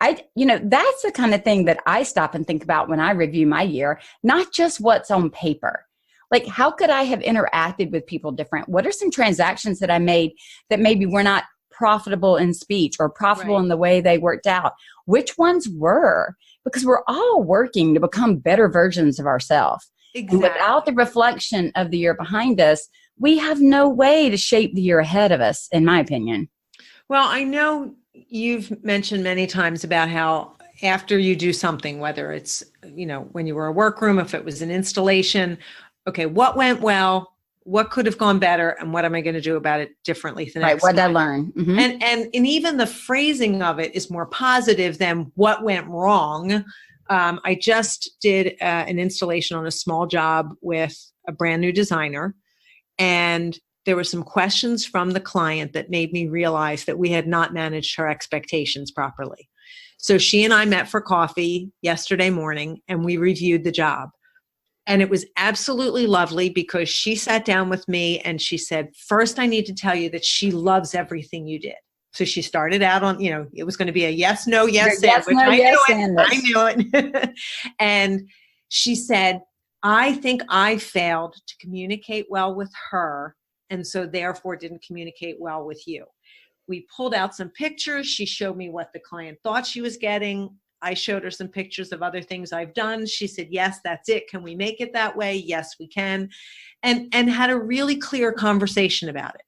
that's the kind of thing that I stop and think about when I review my year, not just what's on paper. Like, how could I have interacted with people different? What are some transactions that I made that maybe were not profitable in speech or profitable in the way they worked out? Which ones were? Because we're all working to become better versions of ourselves. Exactly. And without the reflection of the year behind us, we have no way to shape the year ahead of us, in my opinion. Well, I know you've mentioned many times about how after you do something, whether it's, when you were a workroom, if it was an installation, okay, what went well, what could have gone better, and what am I going to do about it differently the next time? What did I learn? Mm-hmm. And even the phrasing of it is more positive than what went wrong. I just did an installation on a small job with a brand new designer, and there were some questions from the client that made me realize that we had not managed her expectations properly. So she and I met for coffee yesterday morning, and we reviewed the job. And it was absolutely lovely because she sat down with me and she said, first, I need to tell you that she loves everything you did. So she started out on, it was going to be a yes, no, yes sandwich. I knew it. And she said, I think I failed to communicate well with her, and so therefore didn't communicate well with you. We pulled out some pictures. She showed me what the client thought she was getting. I showed her some pictures of other things I've done. She said, yes, that's it. Can we make it that way? Yes, we can. And had a really clear conversation about it.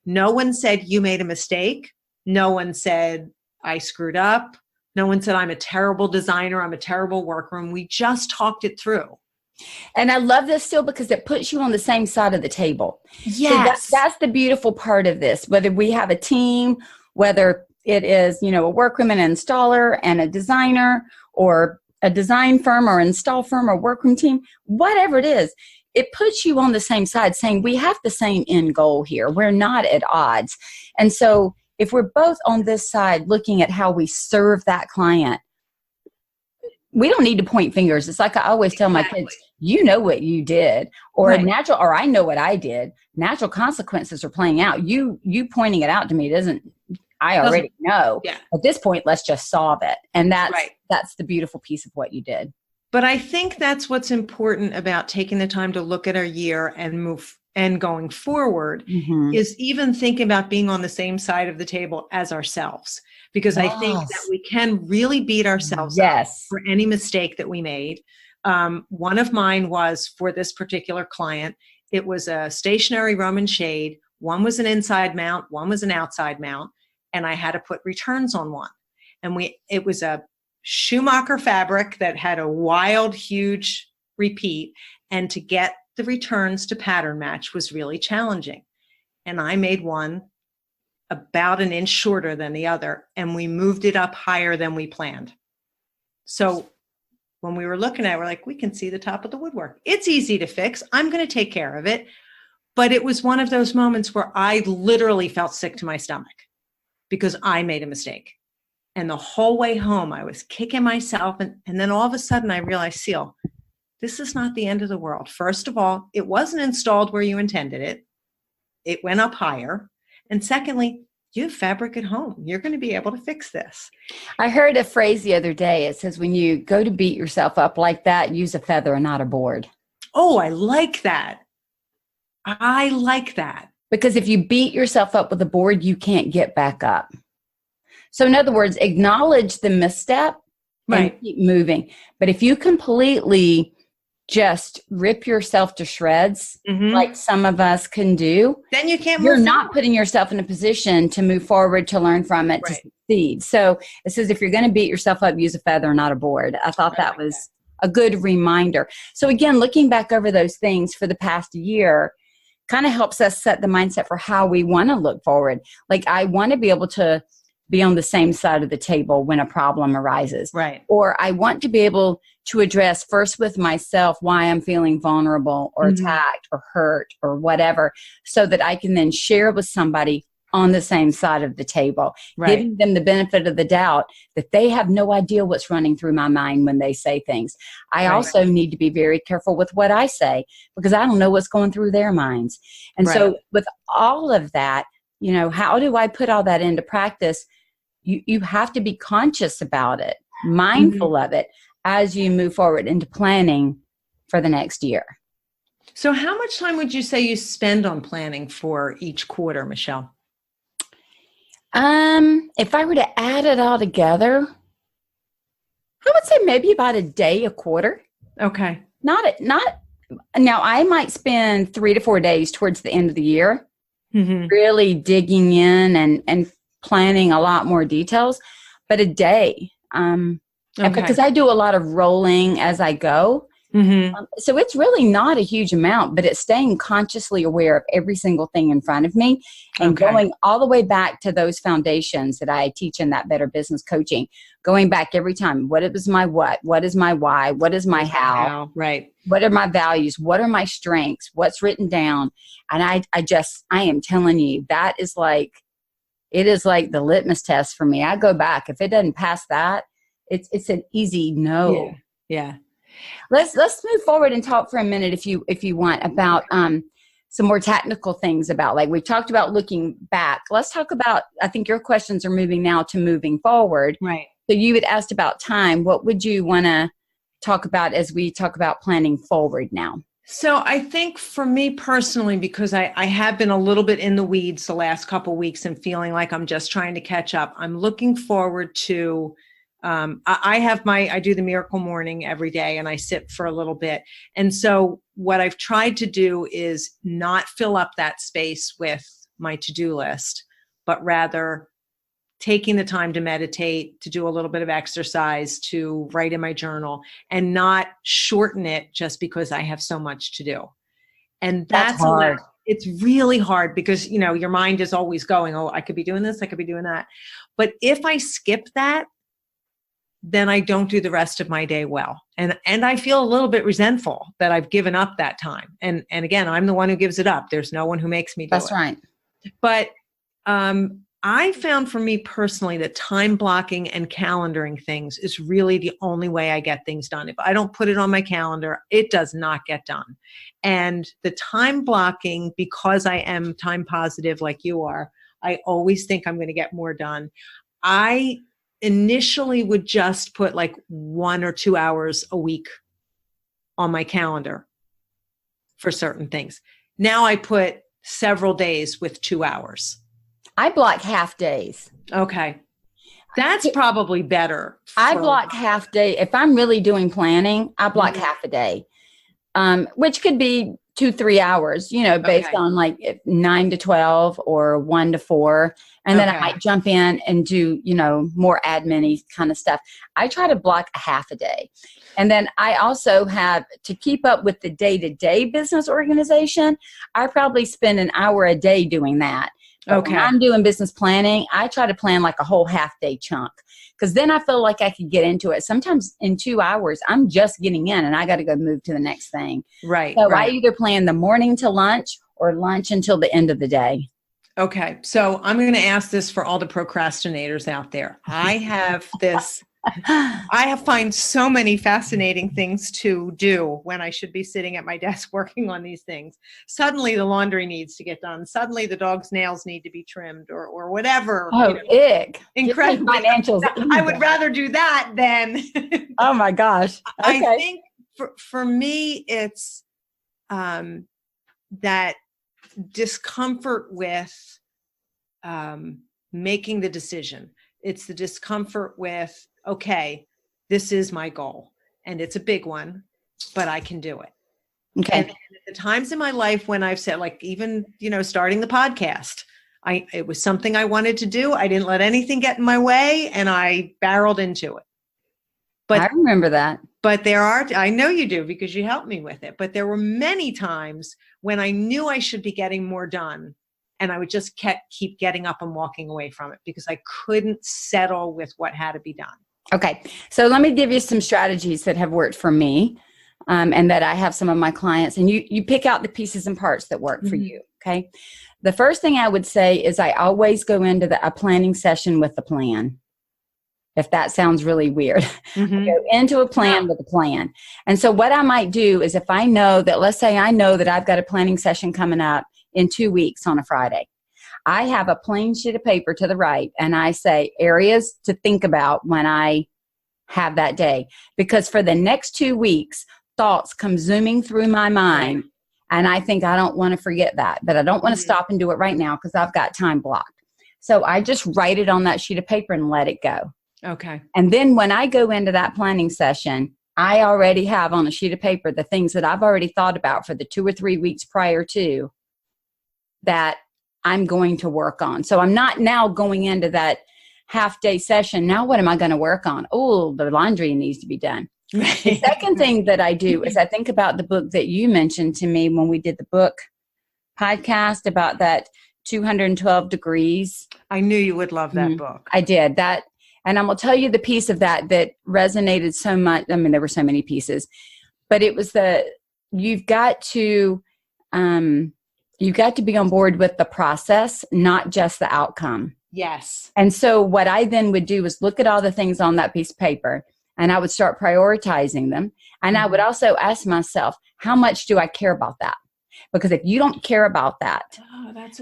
No one said you made a mistake. No one said I screwed up. No one said I'm a terrible designer. I'm a terrible workroom. We just talked it through. And I love this still because it puts you on the same side of the table. Yes. So that's the beautiful part of this. Whether we have a team, whether it is, a workroom and an installer and a designer, or a design firm or install firm or workroom team, whatever it is, it puts you on the same side saying we have the same end goal here. We're not at odds. And so if we're both on this side looking at how we serve that client, we don't need to point fingers. It's like I always tell my kids, you know what you did, or I know what I did. Natural consequences are playing out. You pointing it out to me I already know. Yeah. At this point, let's just solve it. And that's the beautiful piece of what you did. But I think that's what's important about taking the time to look at our year and move and going forward is even thinking about being on the same side of the table as ourselves. Because I think that we can really beat ourselves up for any mistake that we made. One of mine was for this particular client. It was a stationary Roman shade. One was an inside mount. One was an outside mount. And I had to put returns on one. And it was a Schumacher fabric that had a wild, huge repeat. And to get the returns to pattern match was really challenging. And I made one about an inch shorter than the other, and we moved it up higher than we planned. So when we were looking at it, we're like, we can see the top of the woodwork. It's easy to fix. I'm going to take care of it. But it was one of those moments where I literally felt sick to my stomach because I made a mistake. And the whole way home, I was kicking myself. And then all of a sudden I realized, Ceil, this is not the end of the world. First of all, it wasn't installed where you intended it. It went up higher. And secondly, you have fabric at home. You're going to be able to fix this. I heard a phrase the other day. It says, when you go to beat yourself up like that, use a feather and not a board. Oh, I like that. I like that. Because if you beat yourself up with a board, you can't get back up. So in other words, acknowledge the misstep and keep moving. But if you completely just rip yourself to shreds, like some of us can do, then you can't move You're forward. not putting yourself in a position to move forward, to learn from it, to succeed. So it says, if you're going to beat yourself up, use a feather, not a board. I thought that was a good reminder. So again, looking back over those things for the past year kind of helps us set the mindset for how we want to look forward. Like, I want to be able to be on the same side of the table when a problem arises. Right. Or I want to be able to address first with myself why I'm feeling vulnerable or attacked or hurt or whatever, so that I can then share with somebody on the same side of the table, giving them the benefit of the doubt that they have no idea what's running through my mind when they say things. I also need to be very careful with what I say, because I don't know what's going through their minds. And so with all of that, you know, how do I put all that into practice? You have to be conscious about it, mindful of it as you move forward into planning for the next year. So how much time would you say you spend on planning for each quarter, Michele? If I were to add it all together, I would say maybe about a day a quarter. Okay. Now I might spend 3 to 4 days towards the end of the year, really digging in and planning a lot more details, but a day, because I do a lot of rolling as I go. So it's really not a huge amount, but it's staying consciously aware of every single thing in front of me and going all the way back to those foundations that I teach in that Better Business Coaching, going back every time. What is my what is my why? What is my how? Right. What are my values? What are my strengths? What's written down? And I am telling you, that is like, it is like the litmus test for me. I go back. If it doesn't pass that, it's an easy no. Yeah. Let's move forward and talk for a minute, if you want, about some more technical things about, like, we've talked about looking back. Let's talk about, I think your questions are moving now to moving forward. Right. So you had asked about time. What would you want to talk about as we talk about planning forward now? So I think for me personally, because I have been a little bit in the weeds the last couple of weeks and feeling like I'm just trying to catch up, I'm looking forward to, I do the Miracle Morning every day, and I sit for a little bit. And so what I've tried to do is not fill up that space with my to-do list, but rather taking the time to meditate, to do a little bit of exercise, to write in my journal, and not shorten it just because I have so much to do. And that's hard. It's really hard because, you know, your mind is always going, oh, I could be doing this, I could be doing that. But if I skip that, then I don't do the rest of my day well. And I feel a little bit resentful that I've given up that time. And again, I'm the one who gives it up. There's no one who makes me do it. That's right. But I found for me personally that time blocking and calendaring things is really the only way I get things done. If I don't put it on my calendar, it does not get done. And the time blocking, because I am time positive like you are, I always think I'm going to get more done. I initially would just put like 1 or 2 hours a week on my calendar for certain things. Now I put several days with 2 hours. I block half days. Okay. That's probably better. I block half day. If I'm really doing planning, I block half a day, which could be 2-3 hours, you know, based on like 9 to 12 or 1 to 4. And then I might jump in and do, you know, more admin-y kind of stuff. I try to block a half a day. And then I also have, to keep up with the day-to-day business organization, I probably spend an hour a day doing that. But when I'm doing business planning, I try to plan like a whole half-day chunk, because then I feel like I could get into it. Sometimes in 2 hours, I'm just getting in and I got to go move to the next thing. Right. So I either plan the morning to lunch or lunch until the end of the day. Okay. So I'm going to ask this for all the procrastinators out there. I have this I find so many fascinating things to do when I should be sitting at my desk working on these things. Suddenly the laundry needs to get done. Suddenly the dog's nails need to be trimmed or whatever. Oh, ick. Incredible. Financials. I would rather do that than. Oh my gosh. Okay. I think for me, it's that discomfort with making the decision. It's the discomfort with, okay, this is my goal and it's a big one, but I can do it. Okay. And at the times in my life when I've said, like, even, starting the podcast, it was something I wanted to do. I didn't let anything get in my way and I barreled into it. But I remember that. But I know you do because you helped me with it. But there were many times when I knew I should be getting more done. And I would just keep getting up and walking away from it because I couldn't settle with what had to be done. Okay. So let me give you some strategies that have worked for me and that I have some of my clients. And you pick out the pieces and parts that work for you. Okay. The first thing I would say is I always go into a planning session with a plan. If that sounds really weird, I go into a plan with a plan. And so what I might do is if I know that, let's say I know that I've got a planning session coming up in 2 weeks on a Friday, I have a plain sheet of paper to the right and I say areas to think about when I have that day. Because for the next 2 weeks, thoughts come zooming through my mind and I think I don't want to forget that, but I don't want to stop and do it right now because I've got time blocked. So I just write it on that sheet of paper and let it go. Okay. And then when I go into that planning session, I already have on a sheet of paper the things that I've already thought about for the 2 or 3 weeks prior to that I'm going to work on. So I'm not now going into that half-day session. Now what am I going to work on? Oh, the laundry needs to be done. The second thing that I do is I think about the book that you mentioned to me when we did the book podcast about that 212 degrees. I knew you would love that book. I did that. And I'm going to tell you the piece of that resonated so much. I mean, there were so many pieces, but it was you've got to be on board with the process, not just the outcome. Yes. And so what I then would do is look at all the things on that piece of paper and I would start prioritizing them. And I would also ask myself, how much do I care about that? Because if you don't care about that,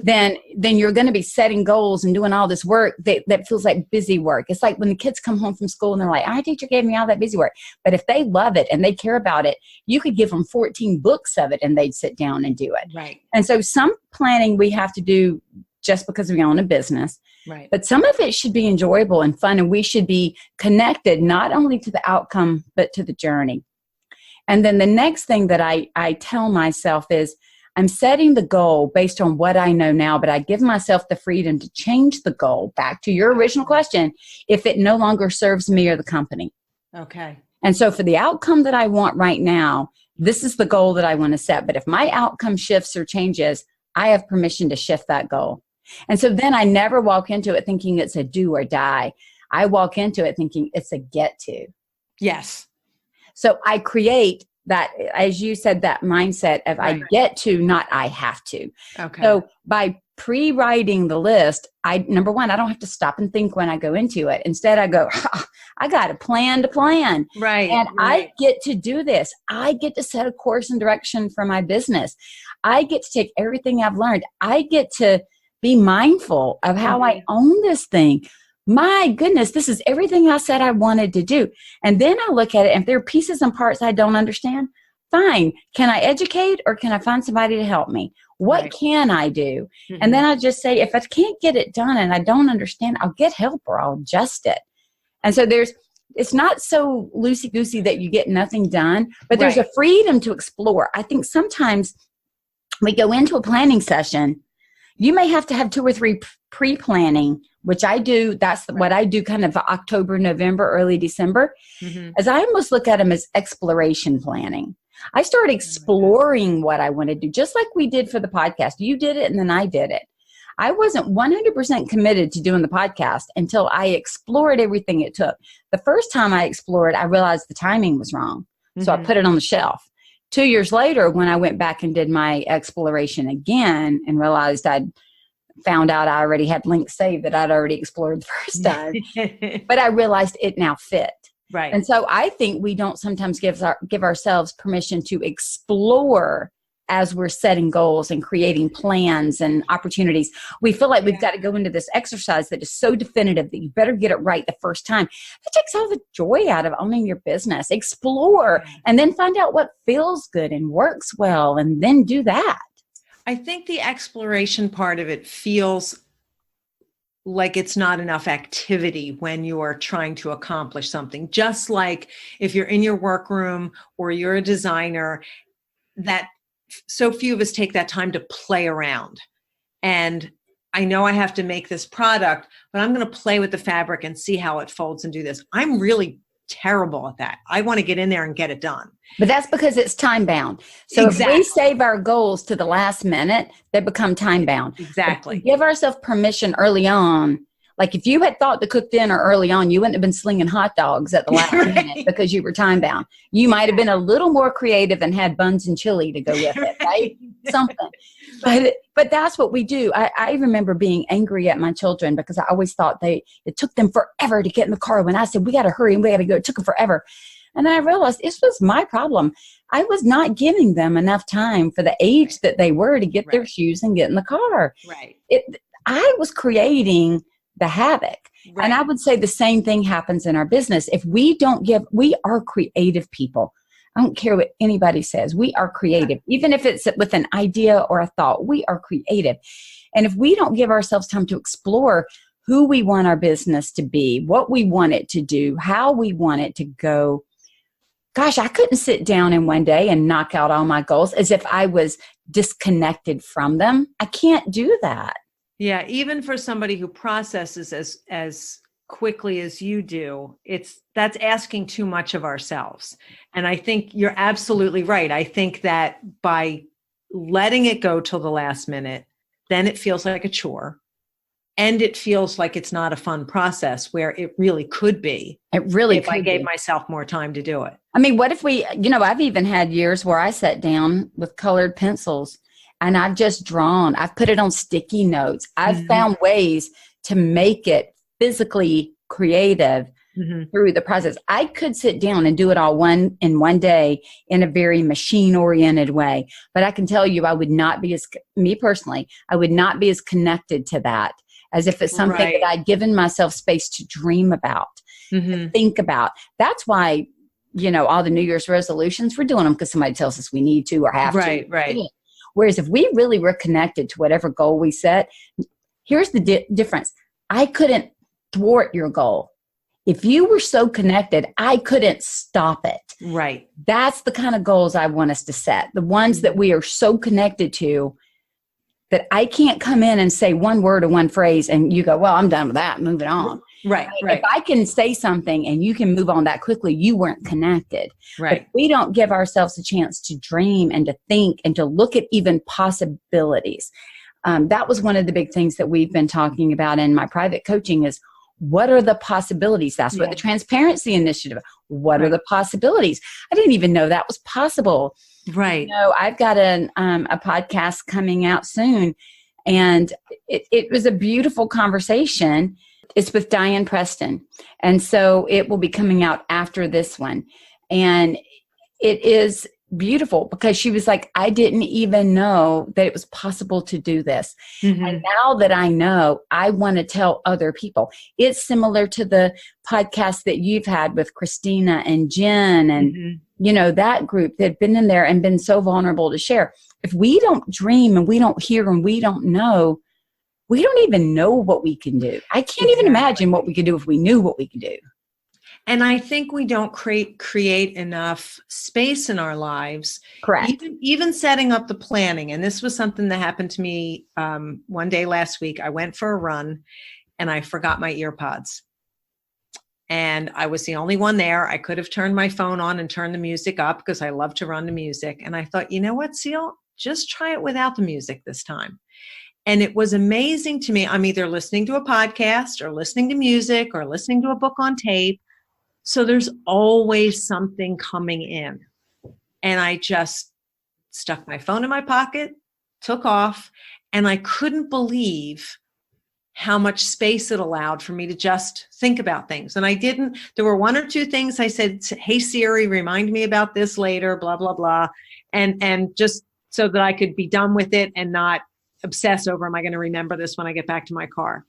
then you're going to be setting goals and doing all this work that feels like busy work. It's like when the kids come home from school and they're like, our teacher gave me all that busy work. But if they love it and they care about it, you could give them 14 books of it and they'd sit down and do it. Right. And so some planning we have to do just because we own a business. Right. But some of it should be enjoyable and fun, and we should be connected not only to the outcome, but to the journey. And then the next thing that I tell myself is, I'm setting the goal based on what I know now, but I give myself the freedom to change the goal back to your original question if it no longer serves me or the company. Okay. And so for the outcome that I want right now, this is the goal that I want to set. But if my outcome shifts or changes, I have permission to shift that goal. And so then I never walk into it thinking it's a do or die. I walk into it thinking it's a get to. Yes. So I create that, as you said, that mindset of I get to, not I have to. Okay. So by pre-writing the list, number one, I don't have to stop and think when I go into it. Instead, I go, I got a plan to plan. Right. And I get to do this. I get to set a course and direction for my business. I get to take everything I've learned. I get to be mindful of how I own this thing. My goodness, this is everything I said I wanted to do. And then I look at it, and if there are pieces and parts I don't understand, fine. Can I educate or can I find somebody to help me? What can I do? And then I just say, if I can't get it done and I don't understand, I'll get help or I'll adjust it. And so it's not so loosey-goosey that you get nothing done, but there's a freedom to explore. I think sometimes we go into a planning session, you may have to have 2 or 3 pre-planning, which I do. That's what I do kind of October, November, early December, as I almost look at them as exploration planning. I started exploring what I want to do, just like we did for the podcast. You did it and then I did it. I wasn't 100% committed to doing the podcast until I explored everything it took. The first time I explored, I realized the timing was wrong. So I put it on the shelf. 2 years later, when I went back and did my exploration again and realized I'd found out I already had links saved that I'd already explored the first time. But I realized it now fit. Right. And so I think we don't sometimes give ourselves permission to explore as we're setting goals and creating plans and opportunities. We feel like we've got to go into this exercise that is so definitive that you better get it right the first time. That takes all the joy out of owning your business. Explore and then find out what feels good and works well, and then do that. I think the exploration part of it feels like it's not enough activity when you are trying to accomplish something. Just like if you're in your workroom or you're a designer, that so few of us take that time to play around. And I know I have to make this product, but I'm going to play with the fabric and see how it folds and do this. I'm really terrible at that. I want to get in there and get it done. But that's because it's time bound. So If we save our goals to the last minute, they become time bound. Exactly. Give ourselves permission early on. Like if you had thought to cook dinner early on, you wouldn't have been slinging hot dogs at the last minute because you were time bound. You might have been a little more creative and had buns and chili to go with it, right? Something. But that's what we do. I remember being angry at my children because I always thought it took them forever to get in the car. When I said, we got to hurry and we got to go, it took them forever. And then I realized this was my problem. I was not giving them enough time for the age that they were to get their shoes and get in the car. Right. I was creating the havoc. Right. And I would say the same thing happens in our business. If we don't we are creative people. I don't care what anybody says. We are creative. Even if it's with an idea or a thought, we are creative. And if we don't give ourselves time to explore who we want our business to be, what we want it to do, how we want it to go, gosh, I couldn't sit down in one day and knock out all my goals as if I was disconnected from them. I can't do that. Yeah, even for somebody who processes as quickly as you do, that's asking too much of ourselves. And I think you're absolutely right. I think that by letting it go till the last minute, then it feels like a chore. And it feels like it's not a fun process where it really could be. It really if I gave myself more time to do it. I mean, what if I've even had years where I sat down with colored pencils and I've just drawn. I've put it on sticky notes. I've found ways to make it physically creative through the process. I could sit down and do it all in one day in a very machine-oriented way. But I can tell you, I would not be me personally, I would not be as connected to that as if it's something that I'd given myself space to dream about, to think about. That's why, all the New Year's resolutions, we're doing them because somebody tells us we need to or have to. Right. Whereas if we really were connected to whatever goal we set, here's the difference. I couldn't thwart your goal. If you were so connected, I couldn't stop it. Right. That's the kind of goals I want us to set. The ones that we are so connected to that I can't come in and say one word or one phrase and you go, well, I'm done with that, moving on. Right. If I can say something and you can move on that quickly, you weren't connected. Right. But we don't give ourselves a chance to dream and to think and to look at even possibilities. That was one of the big things that we've been talking about in my private coaching is what are the possibilities? That's what the Transparency Initiative, what are the possibilities? I didn't even know that was possible. Right. I've got a podcast coming out soon and it was a beautiful conversation. It's with Diane Preston. And so it will be coming out after this one. And it is beautiful because she was like, I didn't even know that it was possible to do this. And now that I know, I want to tell other people. It's similar to the podcast that you've had with Christina and Jen and, that group that had been in there and been so vulnerable to share. If we don't dream and we don't hear and we don't know, we don't even know what we can do. I can't even imagine what we could do if we knew what we could do. And I think we don't create enough space in our lives. Correct. Even setting up the planning. And this was something that happened to me one day last week. I went for a run and I forgot my ear pods. And I was the only one there. I could have turned my phone on and turned the music up because I love to run to music. And I thought, you know what, Ceil? Just try it without the music this time. And it was amazing to me. I'm either listening to a podcast or listening to music or listening to a book on tape. So there's always something coming in. And I just stuck my phone in my pocket, took off. And I couldn't believe how much space it allowed for me to just think about things. And I didn't, there were one or two things I said, hey, Siri, remind me about this later, blah, blah, blah. And just so that I could be done with it and not obsess over, am I going to remember this when I get back to my car?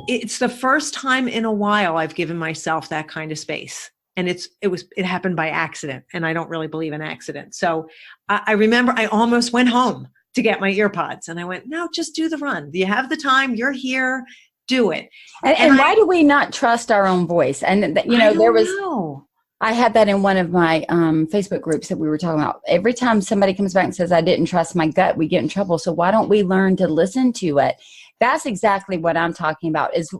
It's the first time in a while I've given myself that kind of space. And it happened by accident. And I don't really believe in accidents. So I remember I almost went home to get my ear pods. And I went, no, just do the run. You have the time. You're here. Do it. And why do we not trust our own voice? And, I had that in one of my Facebook groups that we were talking about. Every time somebody comes back and says, I didn't trust my gut, we get in trouble. So why don't we learn to listen to it? That's exactly what I'm talking about is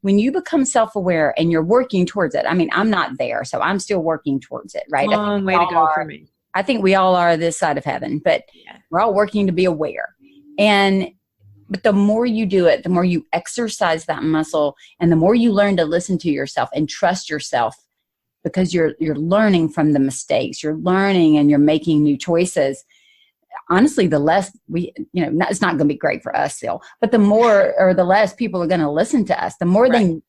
when you become self-aware and you're working towards it. I mean, I'm not there, so I'm still working towards it, right? Long way to go for me. I think we all are this side of heaven, but we're all working to be aware. But the more you do it, the more you exercise that muscle, and the more you learn to listen to yourself and trust yourself, because you're learning from the mistakes, you're learning and you're making new choices. Honestly, the less it's not going to be great for us still, but the more or the less people are going to listen to us, the more they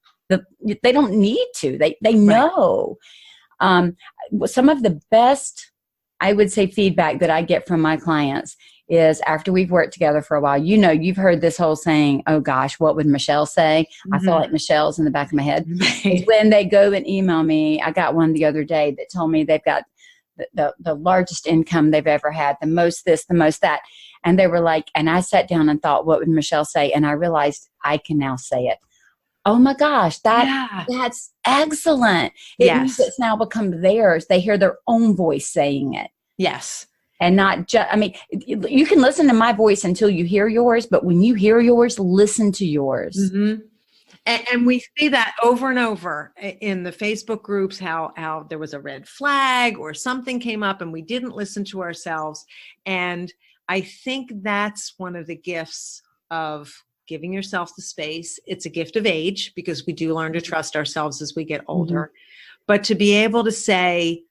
don't need to, they know. Some of the best, I would say, feedback that I get from my clients is after we've worked together for a while. You've heard this whole saying, oh gosh, what would Michele say? Mm-hmm. I feel like Michelle's in the back of my head. When they go and email me, I got one the other day that told me they've got the largest income they've ever had, the most this, the most that. And they were like, and I sat down and thought, what would Michele say? And I realized I can now say it. Oh my gosh, that's excellent. It means it's now become theirs. They hear their own voice saying it. Yes. And not just, you can listen to my voice until you hear yours, but when you hear yours, listen to yours. Mm-hmm. And we see that over and over in the Facebook groups, how there was a red flag or something came up and we didn't listen to ourselves. And I think that's one of the gifts of giving yourself the space. It's a gift of age because we do learn to trust ourselves as we get older. Mm-hmm. But to be able to say,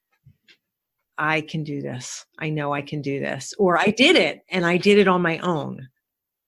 I can do this. I know I can do this. Or I did it and I did it on my own.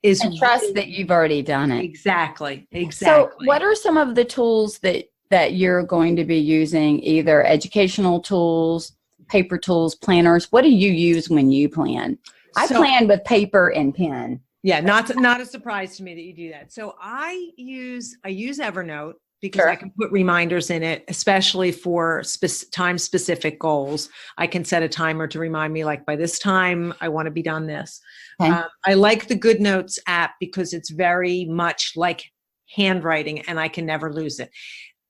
And trust that you've already done it. Exactly. So what are some of the tools that you're going to be using, either educational tools, paper tools, planners? What do you use when you plan? I plan with paper and pen. Yeah, not a surprise to me that you do that. So I use Evernote because I can put reminders in it, especially for time-specific goals. I can set a timer to remind me, like, by this time, I want to be done this. Okay. I like the Good Notes app because it's very much like handwriting, and I can never lose it.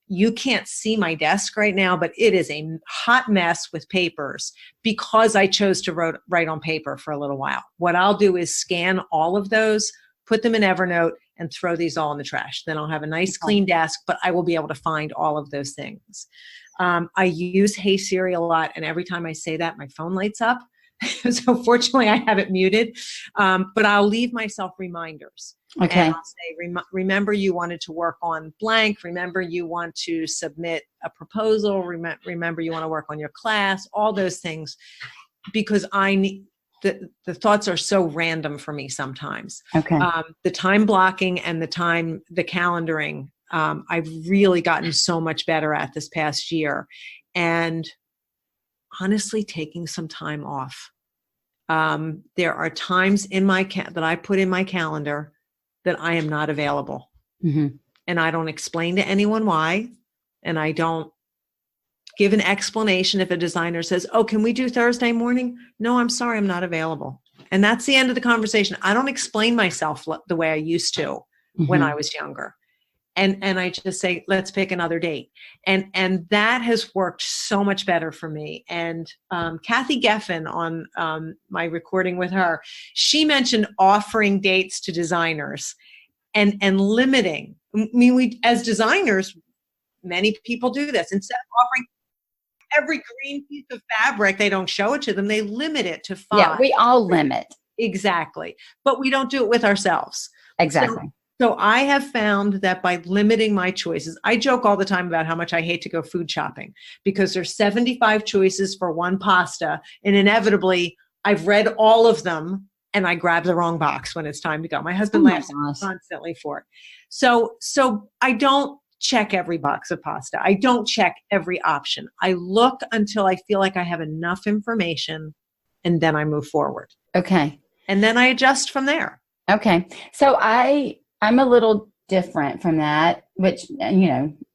You can't see my desk right now, but it is a hot mess with papers because I chose to write on paper for a little while. What I'll do is scan all of those, put them in Evernote, and throw these all in the trash. Then I'll have a nice clean desk, but I will be able to find all of those things. I use Hey Siri a lot, and every time I say that, my phone lights up. So fortunately, I have it muted, but I'll leave myself reminders. Okay. And I'll say, remember you wanted to work on blank. Remember you want to submit a proposal. Remember you want to work on your class, all those things, because I need, the thoughts are so random for me sometimes. Okay. The time blocking and the calendaring, I've really gotten so much better at this past year. And honestly, taking some time off. There are times in that I put in my calendar that I am not available. Mm-hmm. And I don't explain to anyone why. And I don't give an explanation if a designer says, oh, can we do Thursday morning? No, I'm sorry, I'm not available. And that's the end of the conversation. I don't explain myself the way I used to when I was younger. And I just say, let's pick another date. And that has worked so much better for me. And Kathy Geffen on my recording with her, she mentioned offering dates to designers and limiting. I mean, we as designers, many people do this. Instead of offering every green piece of fabric, they don't show it to them. They limit it to 5. Yeah, we all limit. Exactly. But we don't do it with ourselves. Exactly. So I have found that by limiting my choices, I joke all the time about how much I hate to go food shopping because there's 75 choices for one pasta. And inevitably, I've read all of them and I grab the wrong box when it's time to go. My Oh husband my laughs gosh. constantly for it. So I don't check every box of pasta. I don't check every option. I look until I feel like I have enough information, and then I move forward. Okay. And then I adjust from there. Okay. So I'm a little different from that, which,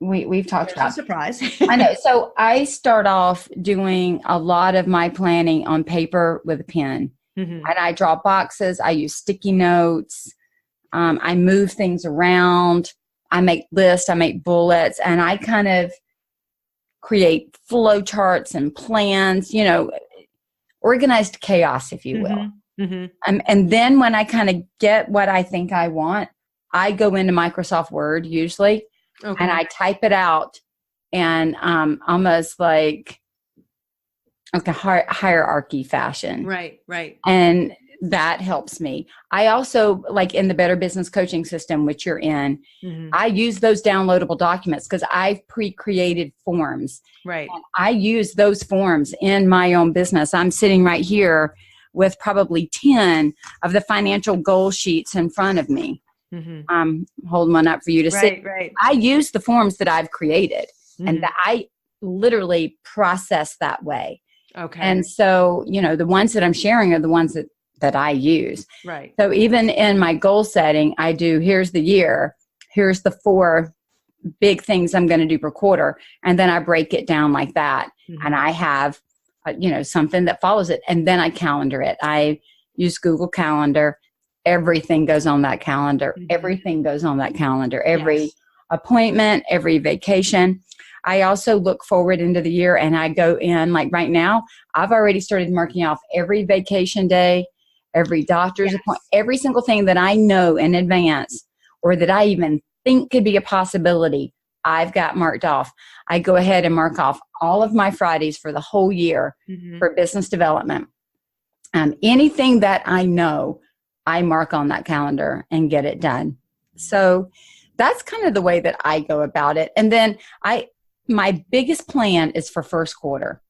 we've talked There's a about. surprise. I know. So I start off doing a lot of my planning on paper with a pen. Mm-hmm. And I draw boxes. I use sticky notes. I move things around. I make lists. I make bullets. And I kind of create flow charts and plans, organized chaos, if you will. Mm-hmm. Mm-hmm. And then when I kind of get what I think I want, I go into Microsoft Word usually, and I type it out, and almost like a hierarchy fashion. Right. And that helps me. I also, like in the Better Business Coaching System, which you're in, Mm-hmm. I use those downloadable documents because I've pre-created forms. Right. And I use those forms in my own business. I'm sitting right here with probably 10 of the financial goal sheets in front of me. Mm-hmm. I'm holding one up for you to see. Right. I use the forms that I've created, Mm-hmm. and I literally process that way. Okay. And so, the ones that I'm sharing are the ones that I use. Right. So even in my goal setting, I do, here's the year, here's the 4 big things I'm going to do per quarter. And then I break it down like that. Mm-hmm. And I have, something that follows it. And then I calendar it. I use Google Calendar. Everything goes on that calendar. Mm-hmm. Everything goes on that calendar. Every appointment, every vacation. I also look forward into the year, and I go in, like right now, I've already started marking off every vacation day, every doctor's appointment, every single thing that I know in advance or that I even think could be a possibility. I've got marked off. I go ahead and mark off all of my Fridays for the whole year Mm-hmm. for business development. Anything that I know, I mark on that calendar and get it done. So that's kind of the way that I go about it. And then my biggest plan is for first quarter.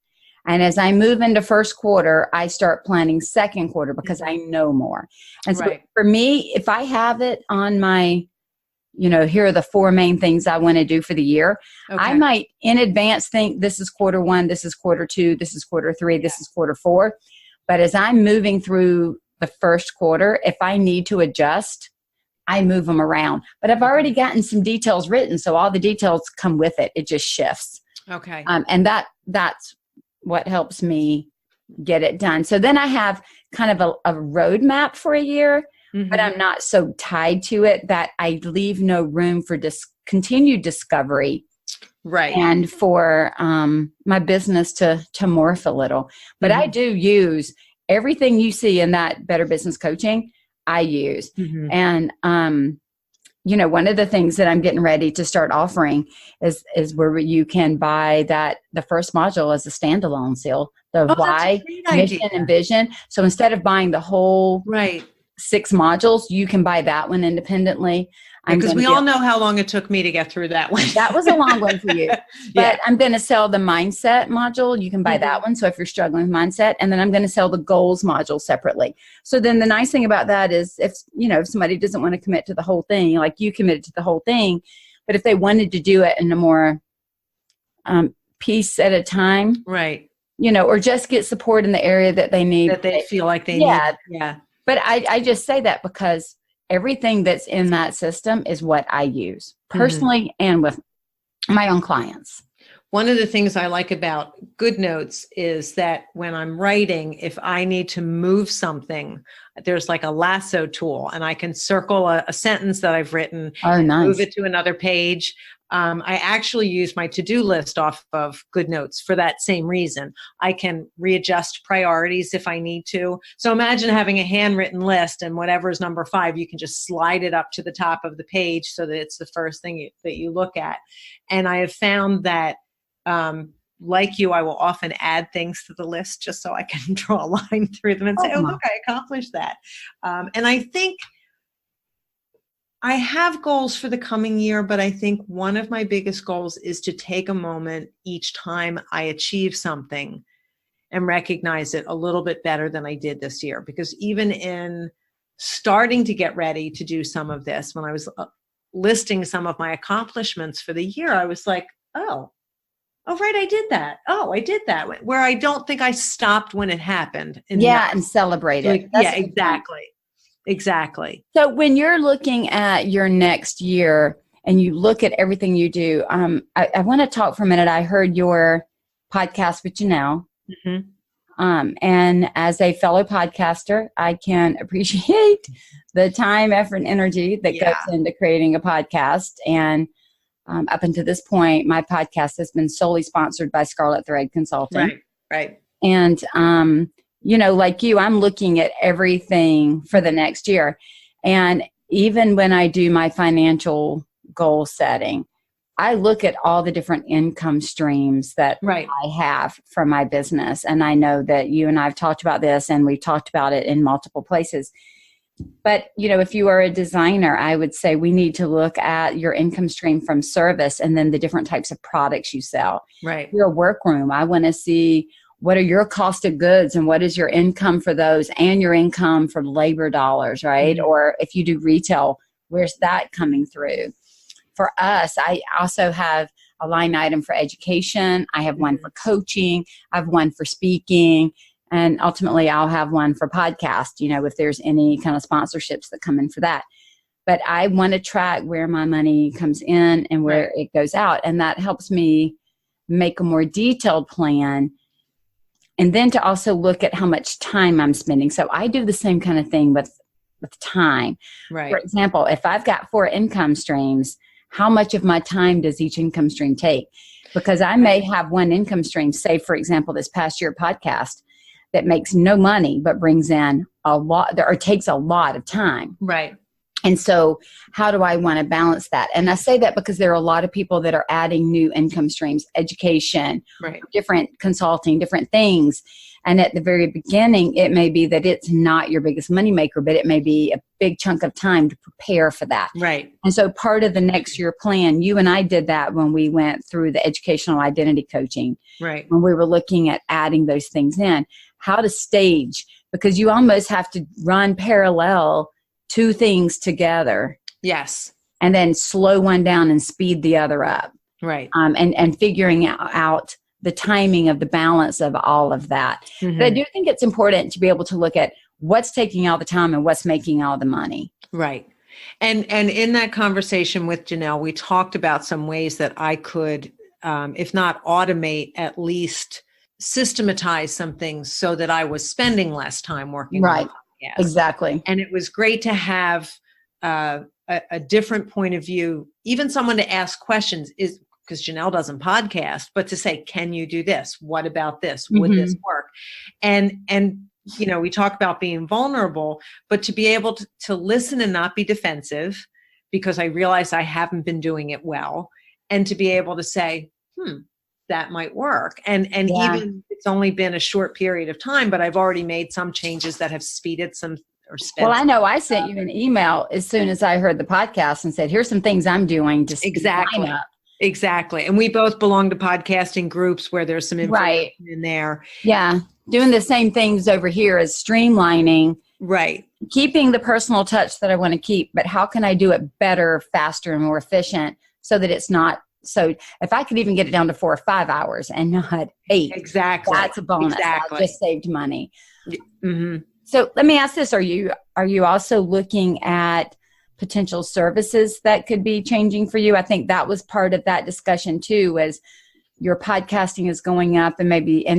And as I move into first quarter, I start planning second quarter because I know more. And so for me, if I have it on my, here are the 4 main things I want to do for the year, I might in advance think this is quarter 1, this is quarter 2, this is quarter 3, this is quarter 4. But as I'm moving through the first quarter, if I need to adjust, I move them around. But I've already gotten some details written, so all the details come with it. It just shifts. Okay. And that's what helps me get it done. So then I have kind of a roadmap for a year, Mm-hmm. but I'm not so tied to it that I leave no room for continued discovery. Right. And for my business to morph a little. But I do use everything you see in that Better Business Coaching, I use. Mm-hmm. And, one of the things that I'm getting ready to start offering is where you can buy the first module as a standalone, Ceil, the why, mission, and vision. So instead of buying the whole 6 modules, you can buy that one independently. Because we all know how long it took me to get through that one. That was a long one for you. But I'm going to sell the mindset module. You can buy that one. So if you're struggling with mindset, and then I'm going to sell the goals module separately. So then the nice thing about that is if somebody doesn't want to commit to the whole thing, like you committed to the whole thing, but if they wanted to do it in a more piece at a time, right. Or just get support in the area that they need. That they feel like they need. Yeah. But I just say that because everything that's in that system is what I use personally and with my own clients. One of the things I like about GoodNotes is that when I'm writing, if I need to move something, there's like a lasso tool, and I can circle a sentence that I've written, move it to another page. I actually use my to-do list off of GoodNotes for that same reason. I can readjust priorities if I need to. So imagine having a handwritten list, and whatever is number 5, you can just slide it up to the top of the page so that it's the first thing that you look at. And I have found that, like you, I will often add things to the list just so I can draw a line through them and say, look, I accomplished that. And I think I have goals for the coming year, but I think one of my biggest goals is to take a moment each time I achieve something and recognize it a little bit better than I did this year. Because even in starting to get ready to do some of this, when I was listing some of my accomplishments for the year, I was like, oh, right, I did that. Oh, I did that. Where I don't think I stopped when it happened. And celebrate it. Yeah, exactly. Exactly. So when you're looking at your next year and you look at everything you do, I want to talk for a minute. I heard your podcast with Janelle. Mm-hmm. And as a fellow podcaster, I can appreciate the time, effort, and energy that goes into creating a podcast. And up until this point, my podcast has been solely sponsored by Scarlet Thread Consulting. Right. And, like you, I'm looking at everything for the next year. And even when I do my financial goal setting, I look at all the different income streams that I have from my business. And I know that you and I have talked about this, and we've talked about it in multiple places. But, if you are a designer, I would say we need to look at your income stream from service and then the different types of products you sell. Right. Your workroom, I want to see what are your cost of goods and what is your income for those and your income for labor dollars, right? Mm-hmm. Or if you do retail, where's that coming through? For us, I also have a line item for education. I have one for coaching. I have one for speaking. And ultimately, I'll have one for podcast, if there's any kind of sponsorships that come in for that. But I want to track where my money comes in and where it goes out. And that helps me make a more detailed plan. And then to also look at how much time I'm spending. So I do the same kind of thing with time. Right. For example, if I've got 4 income streams, how much of my time does each income stream take? Because I may have one income stream, say, for example, this past year podcast, that makes no money but brings in a lot or takes a lot of time. Right. And so how do I want to balance that? And I say that because there are a lot of people that are adding new income streams, education, different consulting, different things. And at the very beginning, it may be that it's not your biggest moneymaker, but it may be a big chunk of time to prepare for that. Right. And so part of the next year plan, you and I did that when we went through the educational identity coaching. Right. When we were looking at adding those things in, how to stage, because you almost have to run parallel 2 things together. Yes. And then slow one down and speed the other up. Right. And figuring out the timing of the balance of all of that. Mm-hmm. But I do think it's important to be able to look at what's taking all the time and what's making all the money. Right. And in that conversation with Janelle, we talked about some ways that I could, if not automate, at least systematize some things so that I was spending less time working on the podcast. Exactly. And it was great to have a different point of view, even someone to ask questions, is because Janelle doesn't podcast, but to say, can you do this? What about this? Would this work? And we talk about being vulnerable, but to be able to listen and not be defensive, because I realize I haven't been doing it well, and to be able to say, that might work. And even it's only been a short period of time, but I've already made some changes that have speeded some or sped. Well, I know I sent you an email as soon as I heard the podcast and said, here's some things I'm doing to exactly. Up. Exactly. And we both belong to podcasting groups where there's some information in there. Yeah. Doing the same things over here as streamlining. Right. Keeping the personal touch that I want to keep, but how can I do it better, faster, and more efficient so that it's not so if I could even get it down to 4 or 5 hours and not 8. Exactly. That's a bonus. Exactly. I just saved money. Mm-hmm. So let me ask this. Are you also looking at potential services that could be changing for you? I think that was part of that discussion too, as your podcasting is going up and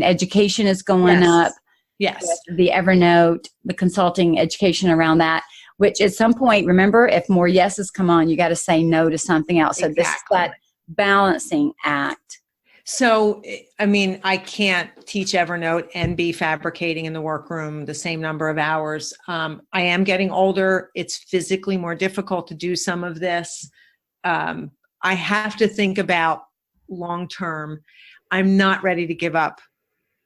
education is going up. Yes. The Evernote, the consulting education around that, which at some point, remember, if more yeses come on, you got to say no to something else. So this is that balancing act. So, I mean, I can't teach Evernote and be fabricating in the workroom the same number of hours. I am getting older. It's physically more difficult to do some of this. I have to think about long-term. I'm not ready to give up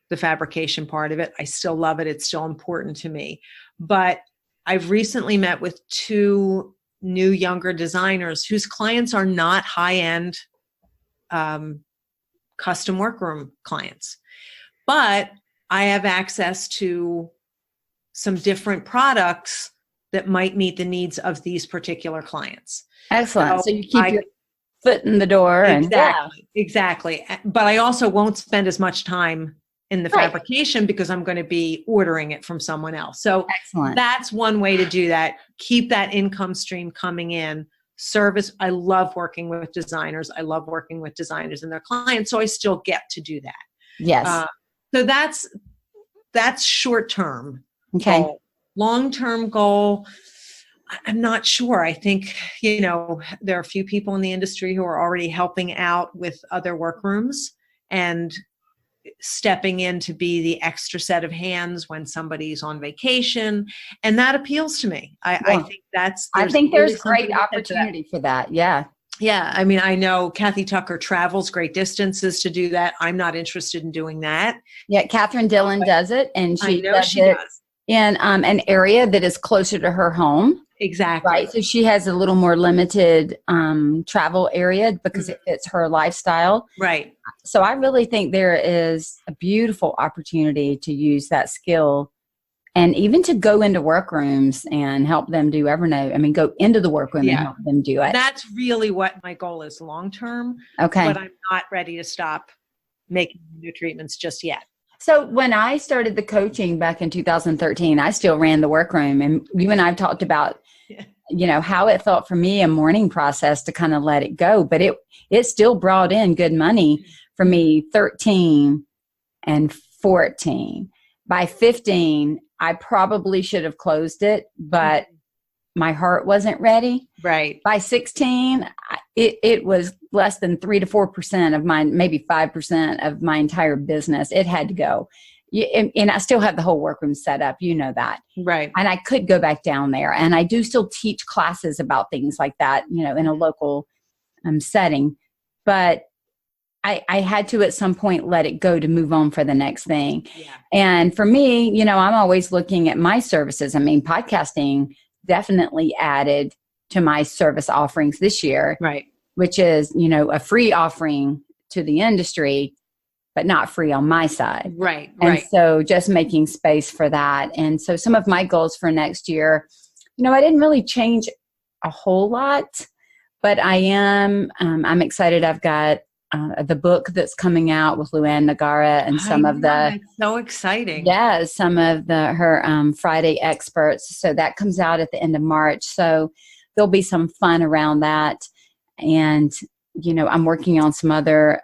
the fabrication part of it. I still love it. It's still important to me. But I've recently met with 2 new younger designers whose clients are not high-end custom workroom clients. But I have access to some different products that might meet the needs of these particular clients. Excellent. So you keep your foot in the door. Exactly. But I also won't spend as much time in the fabrication because I'm going to be ordering it from someone else. So excellent. That's one way to do that. Keep that income stream coming in. Service. I love working with designers. I love working with designers and their clients. So I still get to do that. Yes. So that's short term. Okay. Goal. Long-term goal, I'm not sure. I think, there are a few people in the industry who are already helping out with other workrooms and stepping in to be the extra set of hands when somebody's on vacation. And that appeals to me. I think there's great opportunity for that. Yeah. Yeah. I mean, I know Kathy Tucker travels great distances to do that. I'm not interested in doing that. Yeah. Catherine Dillon does it, and she does in an area that is closer to her home. Exactly. Right. So she has a little more limited travel area because it fits her lifestyle. Right. So I really think there is a beautiful opportunity to use that skill and even to go into workrooms and help them do Evernote. I mean, go into the workroom and help them do it. That's really what my goal is long term. Okay. But I'm not ready to stop making new treatments just yet. So when I started the coaching back in 2013, I still ran the workroom, and you and I have talked about, how it felt for me, a mourning process to kind of let it go, but it still brought in good money for me, 13 and 14. By 15, I probably should have closed it, but my heart wasn't ready. Right. By 16, it was less than 3 to 4% of mine, maybe 5% of my entire business. It had to go. And I still have the whole workroom set up. You know that. Right. And I could go back down there. And I do still teach classes about things like that, in a local setting. But I had to at some point let it go to move on for the next thing. Yeah. And for me, I'm always looking at my services. I mean, podcasting definitely added to my service offerings this year. Right. Which is, a free offering to the industry, but not free on my side. Right. And so just making space for that. And so some of my goals for next year, I didn't really change a whole lot, but I'm excited. I've got the book that's coming out with Luann Nagara and that's so exciting. Yeah, some of her Friday experts. So that comes out at the end of March. So there'll be some fun around that. And, I'm working on some other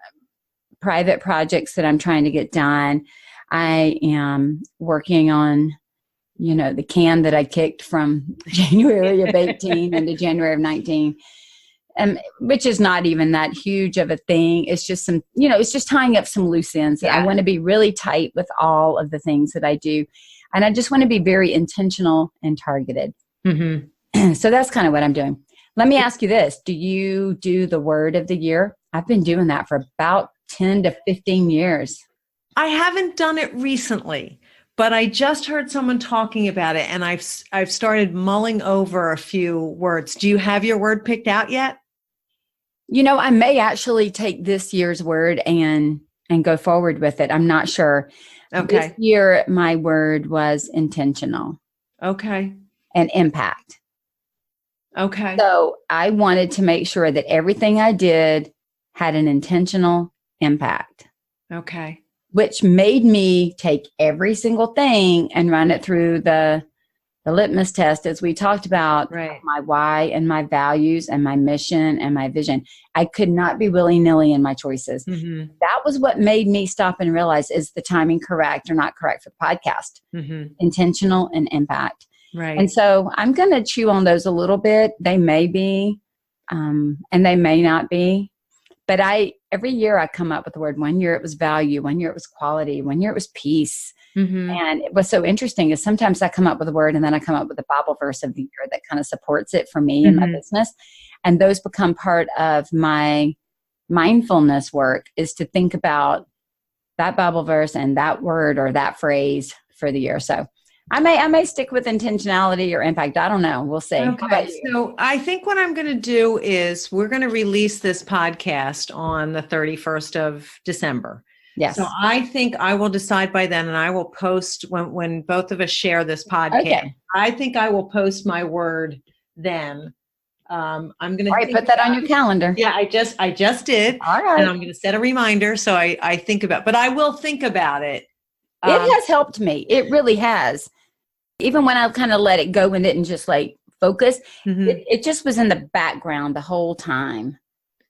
private projects that I'm trying to get done. I am working on, the can that I kicked from January of 18 into January of 19. Which is not even that huge of a thing. It's just it's just tying up some loose ends. Yeah. I want to be really tight with all of the things that I do. And I just want to be very intentional and targeted. Mm-hmm. So that's kind of what I'm doing. Let me ask you this. Do you do the word of the year? I've been doing that for about 10 to 15 years. I haven't done it recently, but I just heard someone talking about it, and I've started mulling over a few words. Do you have your word picked out yet? I may actually take this year's word and go forward with it. I'm not sure. Okay. This year, my word was intentional. Okay. And impact. Okay. So I wanted to make sure that everything I did had an intentional impact. Okay. Which made me take every single thing and run it through the litmus test, as we talked about, right. My why and my values and my mission and my vision. I could not be willy-nilly in my choices. Mm-hmm. That was what made me stop and realize, is the timing correct or not correct for the podcast? Mm-hmm. Intentional and impact. Right. And so I'm going to chew on those a little bit. They may be, and they may not be. But every year I come up with the word. 1 year it was value. 1 year it was quality. 1 year it was peace. Mm-hmm. And what's so interesting is sometimes I come up with a word and then I come up with a Bible verse of the year that kind of supports it for me and my business. And those become part of my mindfulness work, is to think about that Bible verse and that word or that phrase for the year. So I may stick with intentionality or impact. I don't know. We'll see. Okay. So I think what I'm going to do is we're going to release this podcast on the 31st of December. Yes. So I think I will decide by then, and I will post when both of us share this podcast. Okay. I think I will post my word then. I'm going to All right, put that on your calendar. Yeah, I just did. All right. And I'm going to set a reminder. So I think about, but I will think about it. It has helped me. It really has. Even when I kind of let it go and didn't just like focus, it just was in the background the whole time.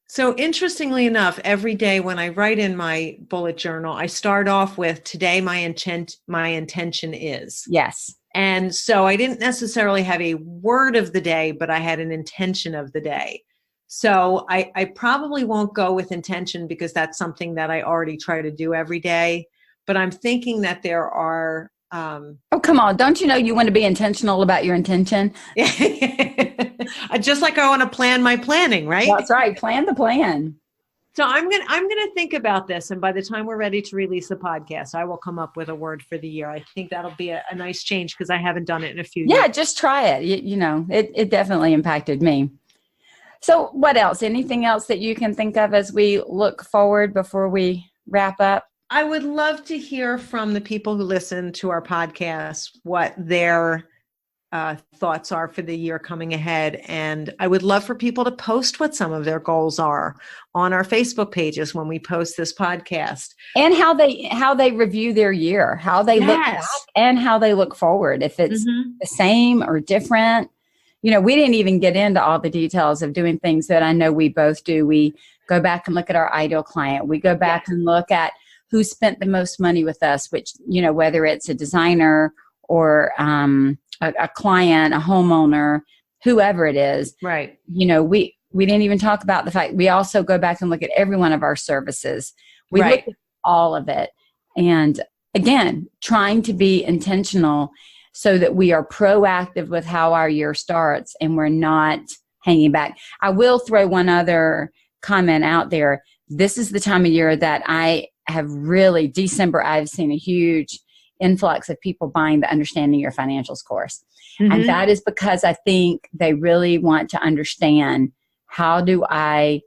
So interestingly enough, every day when I write in my bullet journal, I start off with today my intention is. Yes. And so I didn't necessarily have a word of the day, but I had an intention of the day. So I probably won't go with intention because that's something that I already try to do every day. But I'm thinking that there are... oh, come on. Don't you know you want to be intentional about your intention? Just like I want to plan my planning, right? That's right. Plan the plan. So I'm gonna think about this, and by the time we're ready to release the podcast, I will come up with a word for the year. I think that'll be a nice change because I haven't done it in a few years. Yeah, just try it. You know, it definitely impacted me. So what else? Anything else that you can think of as we look forward before we wrap up? I would love to hear from the people who listen to our podcast what their thoughts are for the year coming ahead. And I would love for people to post what some of their goals are on our Facebook pages when we post this podcast. And how they review their year, how they look back and how they look forward. If it's the same or different. You know, we didn't even get into all the details of doing things that I know we both do. We go back and look at our ideal client. We go back and look at who spent the most money with us, which, you know, whether it's a designer or a client, a homeowner, whoever it is. Right. You know, we didn't even talk about the fact we also go back and look at every one of our services. We look at all of it. And again, trying to be intentional so that we are proactive with how our year starts and we're not hanging back. I will throw one other comment out there. This is the time of year that I have really, December, I've seen a huge influx of people buying the Understanding Your Financials course. And that is because I think they really want to understand, how do I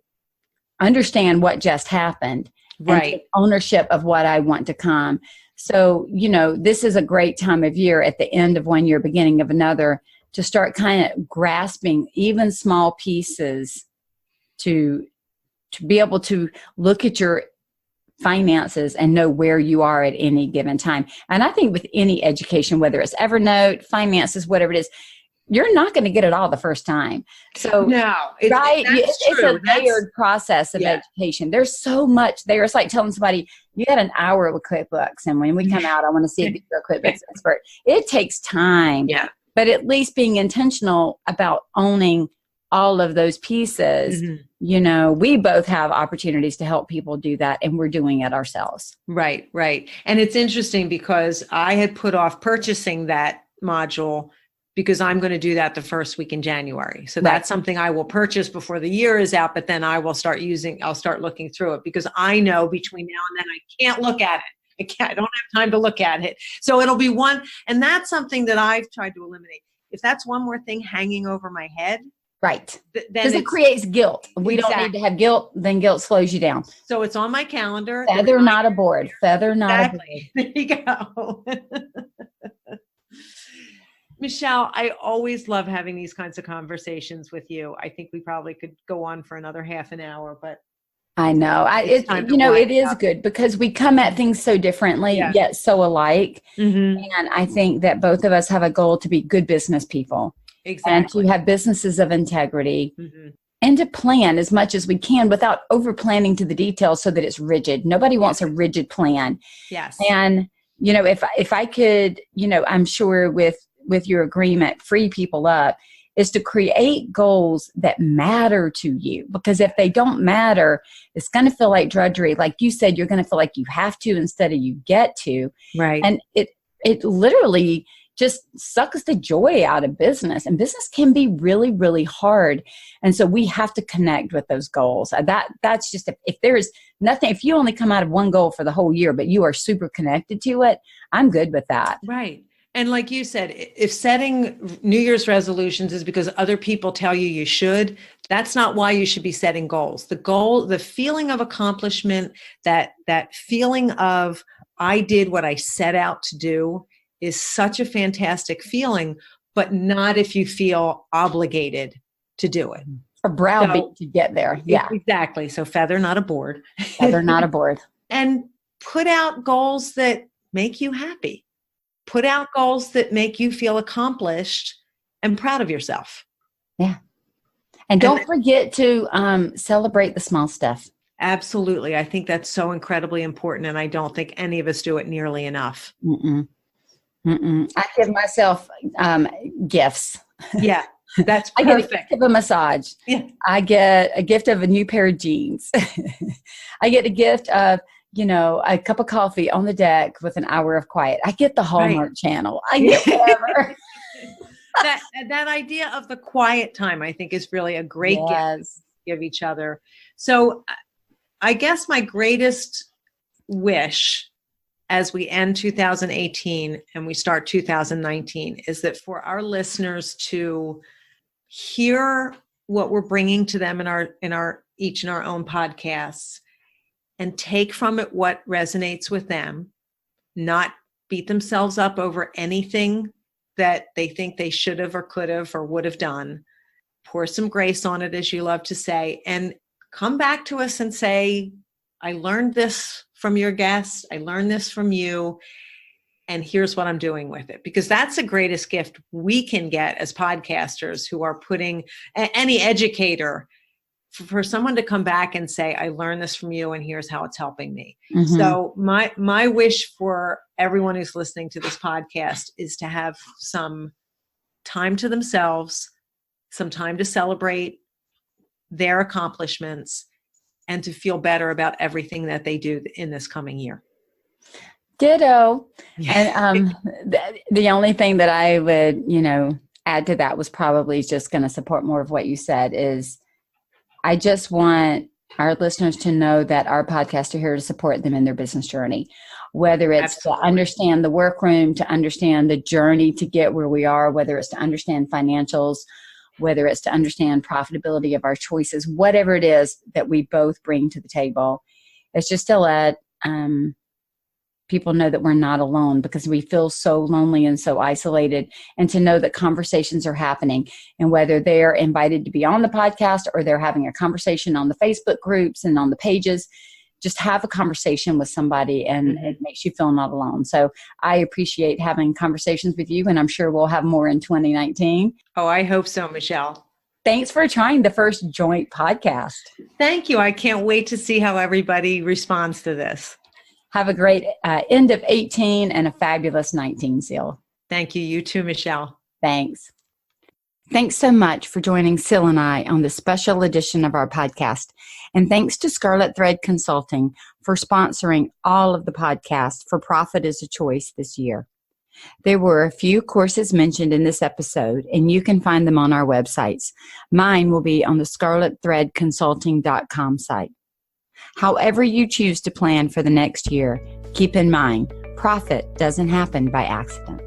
understand what just happened? And take ownership of what I want to come. So, you know, this is a great time of year at the end of one year, beginning of another, to start kind of grasping even small pieces to be able to look at your finances and know where you are at any given time. And I think with any education, whether it's Evernote, finances, whatever it is, you're not going to get it all the first time. So, no, it's a layered process of education. There's so much there. It's like telling somebody, you had an hour with QuickBooks, and when we come out, I want to see if you're a QuickBooks expert. It takes time. Yeah. But at least being intentional about owning all of those pieces, you know, we both have opportunities to help people do that, and we're doing it ourselves. Right. And it's interesting because I had put off purchasing that module because I'm going to do that the first week in January. So that's something I will purchase before the year is out, but then I'll start looking through it because I know between now and then I can't look at it. I don't have time to look at it. So it'll be one, and that's something that I've tried to eliminate. If that's one more thing hanging over my head. Right. Because it creates guilt. We don't need to have guilt, then guilt slows you down. So it's on my calendar. Feather, not a board. Feather, not a board. There you go. Michele, I always love having these kinds of conversations with you. I think we probably could go on for another half an hour, but I know. It is good because we come at things so differently, yet so alike. And I think that both of us have a goal to be good business people. Exactly. And to have businesses of integrity and to plan as much as we can without over planning to the details so that it's rigid. Nobody wants a rigid plan. Yes. And, you know, if I could, you know, I'm sure with your agreement, free people up, is to create goals that matter to you. Because if they don't matter, it's going to feel like drudgery. Like you said, you're going to feel like you have to instead of you get to. Right. And it literally just sucks the joy out of business. And business can be really, really hard. And so we have to connect with those goals. That's just, if there is nothing, if you only come out of one goal for the whole year, but you are super connected to it, I'm good with that. Right. And like you said, if setting New Year's resolutions is because other people tell you you should, that's not why you should be setting goals. The goal, the feeling of accomplishment, that feeling of I did what I set out to do is such a fantastic feeling, but not if you feel obligated to do it. A browbeat to get there. Yeah, exactly. So feather, not a board. Feather, not a board. And put out goals that make you happy. Put out goals that make you feel accomplished and proud of yourself. Yeah. And don't forget to celebrate the small stuff. Absolutely. I think that's so incredibly important. And I don't think any of us do it nearly enough. I give myself gifts. Yeah, that's perfect. I get a gift of a massage. Yeah. I get a gift of a new pair of jeans. I get a gift of, a cup of coffee on the deck with an hour of quiet. I get the Hallmark Channel. I get whatever. that idea of the quiet time, I think, is really a great gift to give each other. So I guess my greatest wish as we end 2018 and we start 2019 is that for our listeners to hear what we're bringing to them in our each in our own podcasts and take from it what resonates with them, not beat themselves up over anything that they think they should have or could have or would have done. Pour some grace on it, as you love to say, and come back to us and say, I learned this from your guest. I learned this from you. And here's what I'm doing with it. Because that's the greatest gift we can get as podcasters who are putting any educator, for someone to come back and say, I learned this from you and here's how it's helping me. Mm-hmm. So my wish for everyone who's listening to this podcast is to have some time to themselves, some time to celebrate their accomplishments, and to feel better about everything that they do in this coming year. Ditto. And the only thing that I would, add to that was probably just going to support more of what you said is I just want our listeners to know that our podcasts are here to support them in their business journey, whether it's Absolutely. To understand the workroom, to understand the journey to get where we are, whether it's to understand financials, whether it's to understand profitability of our choices, whatever it is that we both bring to the table. It's just to let people know that we're not alone because we feel so lonely and so isolated, and to know that conversations are happening, and whether they're invited to be on the podcast or they're having a conversation on the Facebook groups and on the pages, just have a conversation with somebody and it makes you feel not alone. So I appreciate having conversations with you, and I'm sure we'll have more in 2019. Oh, I hope so, Michele. Thanks for trying the first joint podcast. Thank you. I can't wait to see how everybody responds to this. Have a great end of 18 and a fabulous 19, Ceil. Thank you. You too, Michele. Thanks. Thanks so much for joining Ceil and I on this special edition of our podcast. And thanks to Scarlet Thread Consulting for sponsoring all of the podcasts for Profit is a Choice this year. There were a few courses mentioned in this episode, and you can find them on our websites. Mine will be on the scarletthreadconsulting.com site. However you choose to plan for the next year, keep in mind, profit doesn't happen by accident.